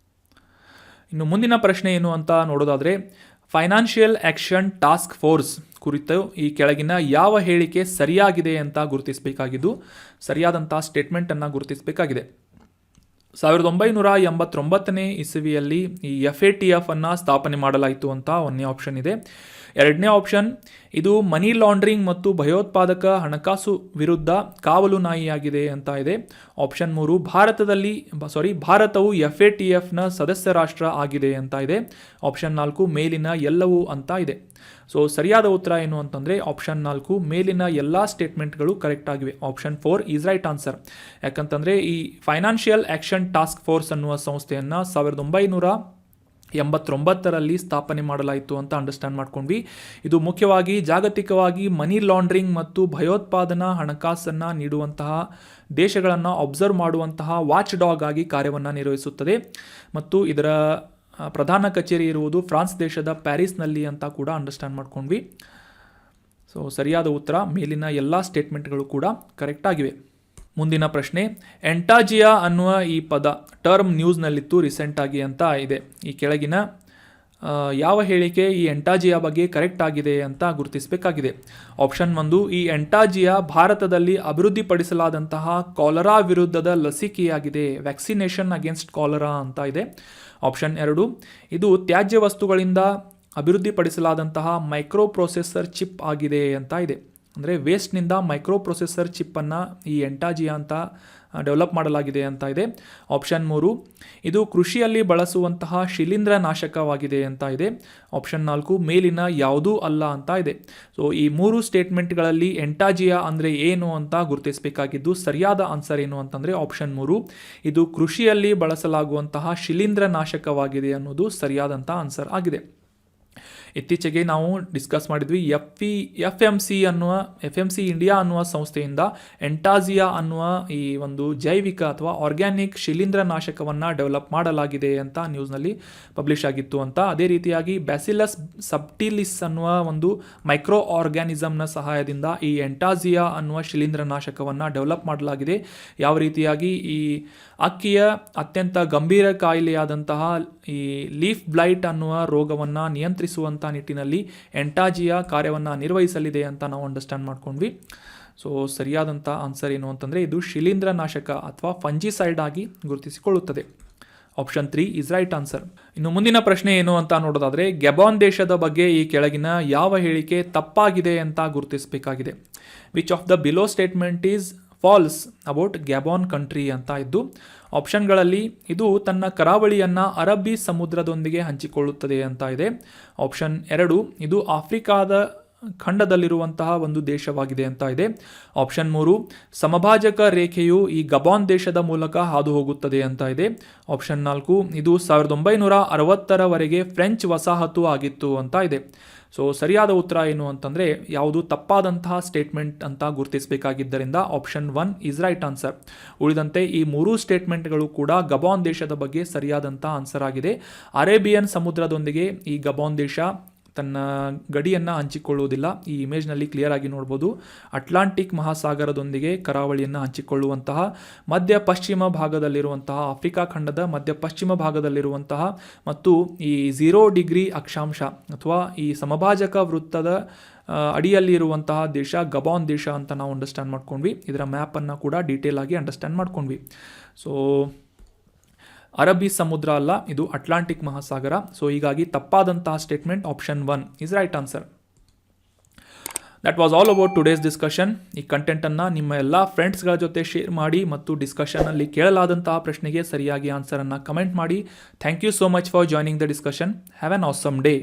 [SPEAKER 1] ಇನ್ನು ಮುಂದಿನ ಪ್ರಶ್ನೆ ಏನು ಅಂತ ನೋಡೋದಾದರೆ, ಫೈನಾನ್ಷಿಯಲ್ ಆ್ಯಕ್ಷನ್ ಟಾಸ್ಕ್ ಫೋರ್ಸ್ ಕುರಿತು ಈ ಕೆಳಗಿನ ಯಾವ ಹೇಳಿಕೆ ಸರಿಯಾಗಿದೆ ಅಂತ ಗುರುತಿಸಬೇಕಾಗಿದ್ದು, ಸರಿಯಾದಂಥ ಸ್ಟೇಟ್ಮೆಂಟನ್ನು ಗುರುತಿಸಬೇಕಾಗಿದೆ. 1989ನೇ ಇಸವಿಯಲ್ಲಿ ಈ FATF ಅನ್ನು ಸ್ಥಾಪನೆ ಮಾಡಲಾಯಿತು ಅಂತ ಒಂದನೇ ಆಪ್ಷನ್ ಇದೆ. ಎರಡನೇ ಆಪ್ಷನ್, ಇದು ಮನಿ ಲಾಂಡ್ರಿಂಗ್ ಮತ್ತು ಭಯೋತ್ಪಾದಕ ಹಣಕಾಸು ವಿರುದ್ಧ ಕಾವಲು ನಾಯಿಯಾಗಿದೆ ಅಂತ ಇದೆ. ಆಪ್ಷನ್ 3, ಭಾರತವು FATFನ ಸದಸ್ಯ ರಾಷ್ಟ್ರ ಆಗಿದೆ ಅಂತ ಇದೆ. ಆಪ್ಷನ್ 4, ಮೇಲಿನ ಎಲ್ಲವೂ ಅಂತ ಇದೆ. ಸೊ ಸರಿಯಾದ ಉತ್ತರ ಏನು ಅಂತಂದರೆ ಆಪ್ಷನ್ 4, ಮೇಲಿನ ಎಲ್ಲ ಸ್ಟೇಟ್ಮೆಂಟ್ಗಳು ಕರೆಕ್ಟ್ ಆಗಿವೆ. Option 4 is right answer. ಯಾಕಂತಂದರೆ ಈ ಫೈನಾನ್ಷಿಯಲ್ ಆ್ಯಕ್ಷನ್ ಟಾಸ್ಕ್ ಫೋರ್ಸ್ ಅನ್ನುವ ಸಂಸ್ಥೆಯನ್ನು 1989ರಲ್ಲಿ ಸ್ಥಾಪನೆ ಮಾಡಲಾಯಿತು ಅಂತ ಅಂಡರ್ಸ್ಟ್ಯಾಂಡ್ ಮಾಡ್ಕೊಂಡ್ವಿ. ಇದು ಮುಖ್ಯವಾಗಿ ಜಾಗತಿಕವಾಗಿ ಮನಿ ಲಾಂಡ್ರಿಂಗ್ ಮತ್ತು ಭಯೋತ್ಪಾದನಾ ಹಣಕಾಸನ್ನು ನೀಡುವಂತಹ ದೇಶಗಳನ್ನು ಅಬ್ಸರ್ವ್ ಮಾಡುವಂತಹ ವಾಚ್ ಡಾಗ್ ಆಗಿ ಕಾರ್ಯವನ್ನು ನಿರ್ವಹಿಸುತ್ತದೆ ಮತ್ತು ಇದರ ಪ್ರಧಾನ ಕಚೇರಿ ಇರುವುದು ಫ್ರಾನ್ಸ್ ದೇಶದ ಪ್ಯಾರಿಸ್ನಲ್ಲಿ ಅಂತ ಕೂಡ ಅಂಡರ್ಸ್ಟ್ಯಾಂಡ್ ಮಾಡ್ಕೊಂಡ್ವಿ. ಸೊ ಸರಿಯಾದ ಉತ್ತರ ಮೇಲಿನ ಎಲ್ಲ ಸ್ಟೇಟ್ಮೆಂಟ್ಗಳು ಕೂಡ ಕರೆಕ್ಟ್ ಆಗಿವೆ. ಮುಂದಿನ ಪ್ರಶ್ನೆ, ಎಂಟಾಜಿಯಾ ಅನ್ನುವ ಈ ಪದ ಟರ್ಮ್ ನ್ಯೂಸ್ನಲ್ಲಿತ್ತು ರೀಸೆಂಟಾಗಿ ಅಂತ ಇದೆ. ಈ ಕೆಳಗಿನ ಯಾವ ಹೇಳಿಕೆ ಈ ಎಂಟಾಜಿಯಾ ಬಗ್ಗೆ ಕರೆಕ್ಟ್ ಆಗಿದೆ ಅಂತ ಗುರುತಿಸಬೇಕಾಗಿದೆ. ಆಪ್ಷನ್ 1, ಈ ಎಂಟಾಜಿಯಾ ಭಾರತದಲ್ಲಿ ಅಭಿವೃದ್ಧಿಪಡಿಸಲಾದಂತಹ ಕಾಲರಾ ವಿರುದ್ಧದ ಲಸಿಕೆಯಾಗಿದೆ, ವ್ಯಾಕ್ಸಿನೇಷನ್ ಅಗೇನ್ಸ್ಟ್ ಕಾಲರಾ ಅಂತ ಇದೆ. ಆಪ್ಷನ್ 2, ಇದು ತ್ಯಾಜ್ಯ ವಸ್ತುಗಳಿಂದ ಅಭಿವೃದ್ಧಿಪಡಿಸಲಾದಂತಹ ಮೈಕ್ರೋ ಪ್ರೊಸೆಸರ್ ಚಿಪ್ ಆಗಿದೆ ಅಂತ ಇದೆ. ಅಂದರೆ ವೇಸ್ಟ್ನಿಂದ ಮೈಕ್ರೋ ಪ್ರೊಸೆಸರ್ ಚಿಪ್ಪನ್ನು ಈ ಎಂಟಾಜಿಯಾ ಅಂತ ಡೆವಲಪ್ ಮಾಡಲಾಗಿದೆ ಅಂತ ಇದೆ. ಆಪ್ಷನ್ 3, ಇದು ಕೃಷಿಯಲ್ಲಿ ಬಳಸುವಂತಹ ಶಿಲೀಂಧ್ರ ನಾಶಕವಾಗಿದೆ ಅಂತ ಇದೆ. ಆಪ್ಷನ್ 4, ಮೇಲಿನ ಯಾವುದೂ ಅಲ್ಲ ಅಂತ ಇದೆ. ಸೊ ಈ 3 ಸ್ಟೇಟ್ಮೆಂಟ್ಗಳಲ್ಲಿ ಎಂಟಾಜಿಯಾ ಅಂದರೆ ಏನು ಅಂತ ಗುರುತಿಸಬೇಕಾಗಿದ್ದು, ಸರಿಯಾದ ಆನ್ಸರ್ ಏನು ಅಂತಂದರೆ ಆಪ್ಷನ್ 3, ಇದು ಕೃಷಿಯಲ್ಲಿ ಬಳಸಲಾಗುವಂತಹ ಶಿಲೀಂಧ್ರ ನಾಶಕವಾಗಿದೆ ಅನ್ನೋದು ಸರಿಯಾದಂಥ ಆನ್ಸರ್ ಆಗಿದೆ. ಇತ್ತೀಚೆಗೆ ನಾವು ಡಿಸ್ಕಸ್ ಮಾಡಿದ್ವಿ FMC ಇಂಡಿಯಾ ಅನ್ನುವ ಸಂಸ್ಥೆಯಿಂದ ಎಂಟಾಜಿಯಾ ಅನ್ನುವ ಈ ಒಂದು ಜೈವಿಕ ಅಥವಾ ಆರ್ಗ್ಯಾನಿಕ್ ಶಿಲೀಂಧ್ರ ನಾಶಕವನ್ನು ಡೆವಲಪ್ ಮಾಡಲಾಗಿದೆ ಅಂತ ನ್ಯೂಸ್ನಲ್ಲಿ ಪಬ್ಲಿಷ್ ಆಗಿತ್ತು ಅಂತ. ಅದೇ ರೀತಿಯಾಗಿ ಬ್ಯಾಸಿಲಸ್ ಸಬ್ಟಿಲಿಸ್ ಅನ್ನುವ ಒಂದು ಮೈಕ್ರೋ ಆರ್ಗ್ಯಾನಿಸಮ್ನ ಸಹಾಯದಿಂದ ಈ ಎಂಟಾಜಿಯಾ ಅನ್ನುವ ಶಿಲೀಂಧ್ರ ನಾಶಕವನ್ನು ಡೆವಲಪ್ ಮಾಡಲಾಗಿದೆ. ಯಾವ ರೀತಿಯಾಗಿ ಈ ಅಕ್ಕಿಯ ಅತ್ಯಂತ ಗಂಭೀರ ಕಾಯಿಲೆಯಾದಂತಹ ಈ ಲೀಫ್ ಬ್ಲೈಟ್ ಅನ್ನುವ ರೋಗವನ್ನು ನಿಯಂತ್ರಿಸುವಂಥ ನಿಟ್ಟಿನಲ್ಲಿ ಎಂಟಾಜಿಯಾ ಕಾರ್ಯವನ್ನು ನಿರ್ವಹಿಸಲಿದೆ ಅಂತ ನಾವು ಅಂಡರ್ಸ್ಟ್ಯಾಂಡ್ ಮಾಡ್ಕೊಂಡ್ವಿ. ಸೊ ಸರಿಯಾದಂಥ ಆನ್ಸರ್ ಏನು ಅಂತಂದರೆ ಇದು ಶಿಲೀಂಧ್ರ ನಾಶಕ ಅಥವಾ ಫಂಜಿಸೈಡ್ ಆಗಿ ಗುರುತಿಸಿಕೊಳ್ಳುತ್ತದೆ. Option 3 is right answer. ಇನ್ನು ಮುಂದಿನ ಪ್ರಶ್ನೆ ಏನು ಅಂತ ನೋಡೋದಾದರೆ, ಗಬಾನ್ ದೇಶದ ಬಗ್ಗೆ ಈ ಕೆಳಗಿನ ಯಾವ ಹೇಳಿಕೆ ತಪ್ಪಾಗಿದೆ ಅಂತ ಗುರುತಿಸಬೇಕಾಗಿದೆ. Which of the below statement is false about Gabon country ಅಂತ ಇದ್ದು, ಆಪ್ಷನ್ಗಳಲ್ಲಿ ಇದು ತನ್ನ ಕರಾವಳಿಯನ್ನು ಅರಬ್ಬಿ ಸಮುದ್ರದೊಂದಿಗೆ ಹಂಚಿಕೊಳ್ಳುತ್ತದೆ ಅಂತ ಇದೆ. ಆಪ್ಷನ್ 2, ಇದು ಆಫ್ರಿಕಾದ ಖಂಡದಲ್ಲಿರುವಂತಹ ಒಂದು ದೇಶವಾಗಿದೆ ಅಂತ ಇದೆ. ಆಪ್ಷನ್ 3, ಸಮಭಾಜಕ ರೇಖೆಯು ಈ ಗಬಾನ್ ದೇಶದ ಮೂಲಕ ಹಾದು ಹೋಗುತ್ತದೆ ಅಂತ ಇದೆ. ಆಪ್ಷನ್ 4, ಇದು 1960ರವರೆಗೆ ಫ್ರೆಂಚ್ ವಸಾಹತು ಆಗಿತ್ತು ಅಂತ ಇದೆ. ಸೊ ಸರಿಯಾದ ಉತ್ತರ ಏನು ಅಂತಂದರೆ ಯಾವುದು ತಪ್ಪಾದಂತಹ ಸ್ಟೇಟ್ಮೆಂಟ್ ಅಂತ ಗುರುತಿಸಬೇಕಾಗಿದ್ದರಿಂದ ಆಪ್ಷನ್ 1 ಈಸ್ ರೈಟ್ ಆನ್ಸರ್. ಉಳಿದಂತೆ ಈ 3 ಸ್ಟೇಟ್ಮೆಂಟ್ಗಳು ಕೂಡ ಗಬಾನ್ ದೇಶದ ಬಗ್ಗೆ ಸರಿಯಾದಂಥ ಆನ್ಸರ್ ಆಗಿದೆ. ಅರೇಬಿಯನ್ ಸಮುದ್ರದೊಂದಿಗೆ ಈ ಗಬಾನ್ ದೇಶ ತನ್ನ ಗಡಿಯನ್ನು ಹಂಚಿಕೊಳ್ಳುವುದಿಲ್ಲ. ಈ ಇಮೇಜ್ನಲ್ಲಿ ಕ್ಲಿಯರ್ ಆಗಿ ನೋಡ್ಬೋದು. ಅಟ್ಲಾಂಟಿಕ್ ಮಹಾಸಾಗರದೊಂದಿಗೆ ಕರಾವಳಿಯನ್ನು ಹಂಚಿಕೊಳ್ಳುವಂತಹ ಮಧ್ಯ ಪಶ್ಚಿಮ ಭಾಗದಲ್ಲಿರುವಂತಹ, ಆಫ್ರಿಕಾ ಖಂಡದ ಮಧ್ಯ ಪಶ್ಚಿಮ ಭಾಗದಲ್ಲಿರುವಂತಹ ಮತ್ತು ಈ 0 ಡಿಗ್ರಿ ಅಕ್ಷಾಂಶ ಅಥವಾ ಈ ಸಮಭಾಜಕ ವೃತ್ತದ ಅಡಿಯಲ್ಲಿರುವಂತಹ ದೇಶ ಗಬಾನ್ ದೇಶ ಅಂತ ನಾವು ಅಂಡರ್ಸ್ಟ್ಯಾಂಡ್ ಮಾಡ್ಕೊಂಡ್ವಿ. ಇದರ ಮ್ಯಾಪನ್ನು ಕೂಡ ಡೀಟೇಲ್ ಆಗಿ ಅಂಡರ್ಸ್ಟ್ಯಾಂಡ್ ಮಾಡ್ಕೊಂಡ್ವಿ. ಸೊ ಅರಬ್ಬಿ ಸಮುದ್ರ ಅಲ್ಲ, ಇದು ಅಟ್ಲಾಂಟಿಕ್ ಮಹಾಸಾಗರ. ಸೊ ಹೀಗಾಗಿ ತಪ್ಪಾದಂತಹ statement option 1 is right answer. That was all about today's discussion. ಈ ಕಂಟೆಂಟನ್ನು ನಿಮ್ಮ ಎಲ್ಲ ಫ್ರೆಂಡ್ಸ್ಗಳ ಜೊತೆ ಶೇರ್ ಮಾಡಿ ಮತ್ತು ಡಿಸ್ಕಷನಲ್ಲಿ ಕೇಳಲಾದಂತಹ ಪ್ರಶ್ನೆಗೆ ಸರಿಯಾಗಿ ಆನ್ಸರನ್ನು ಕಮೆಂಟ್ ಮಾಡಿ. Thank you so much for joining the discussion. Have an awesome day.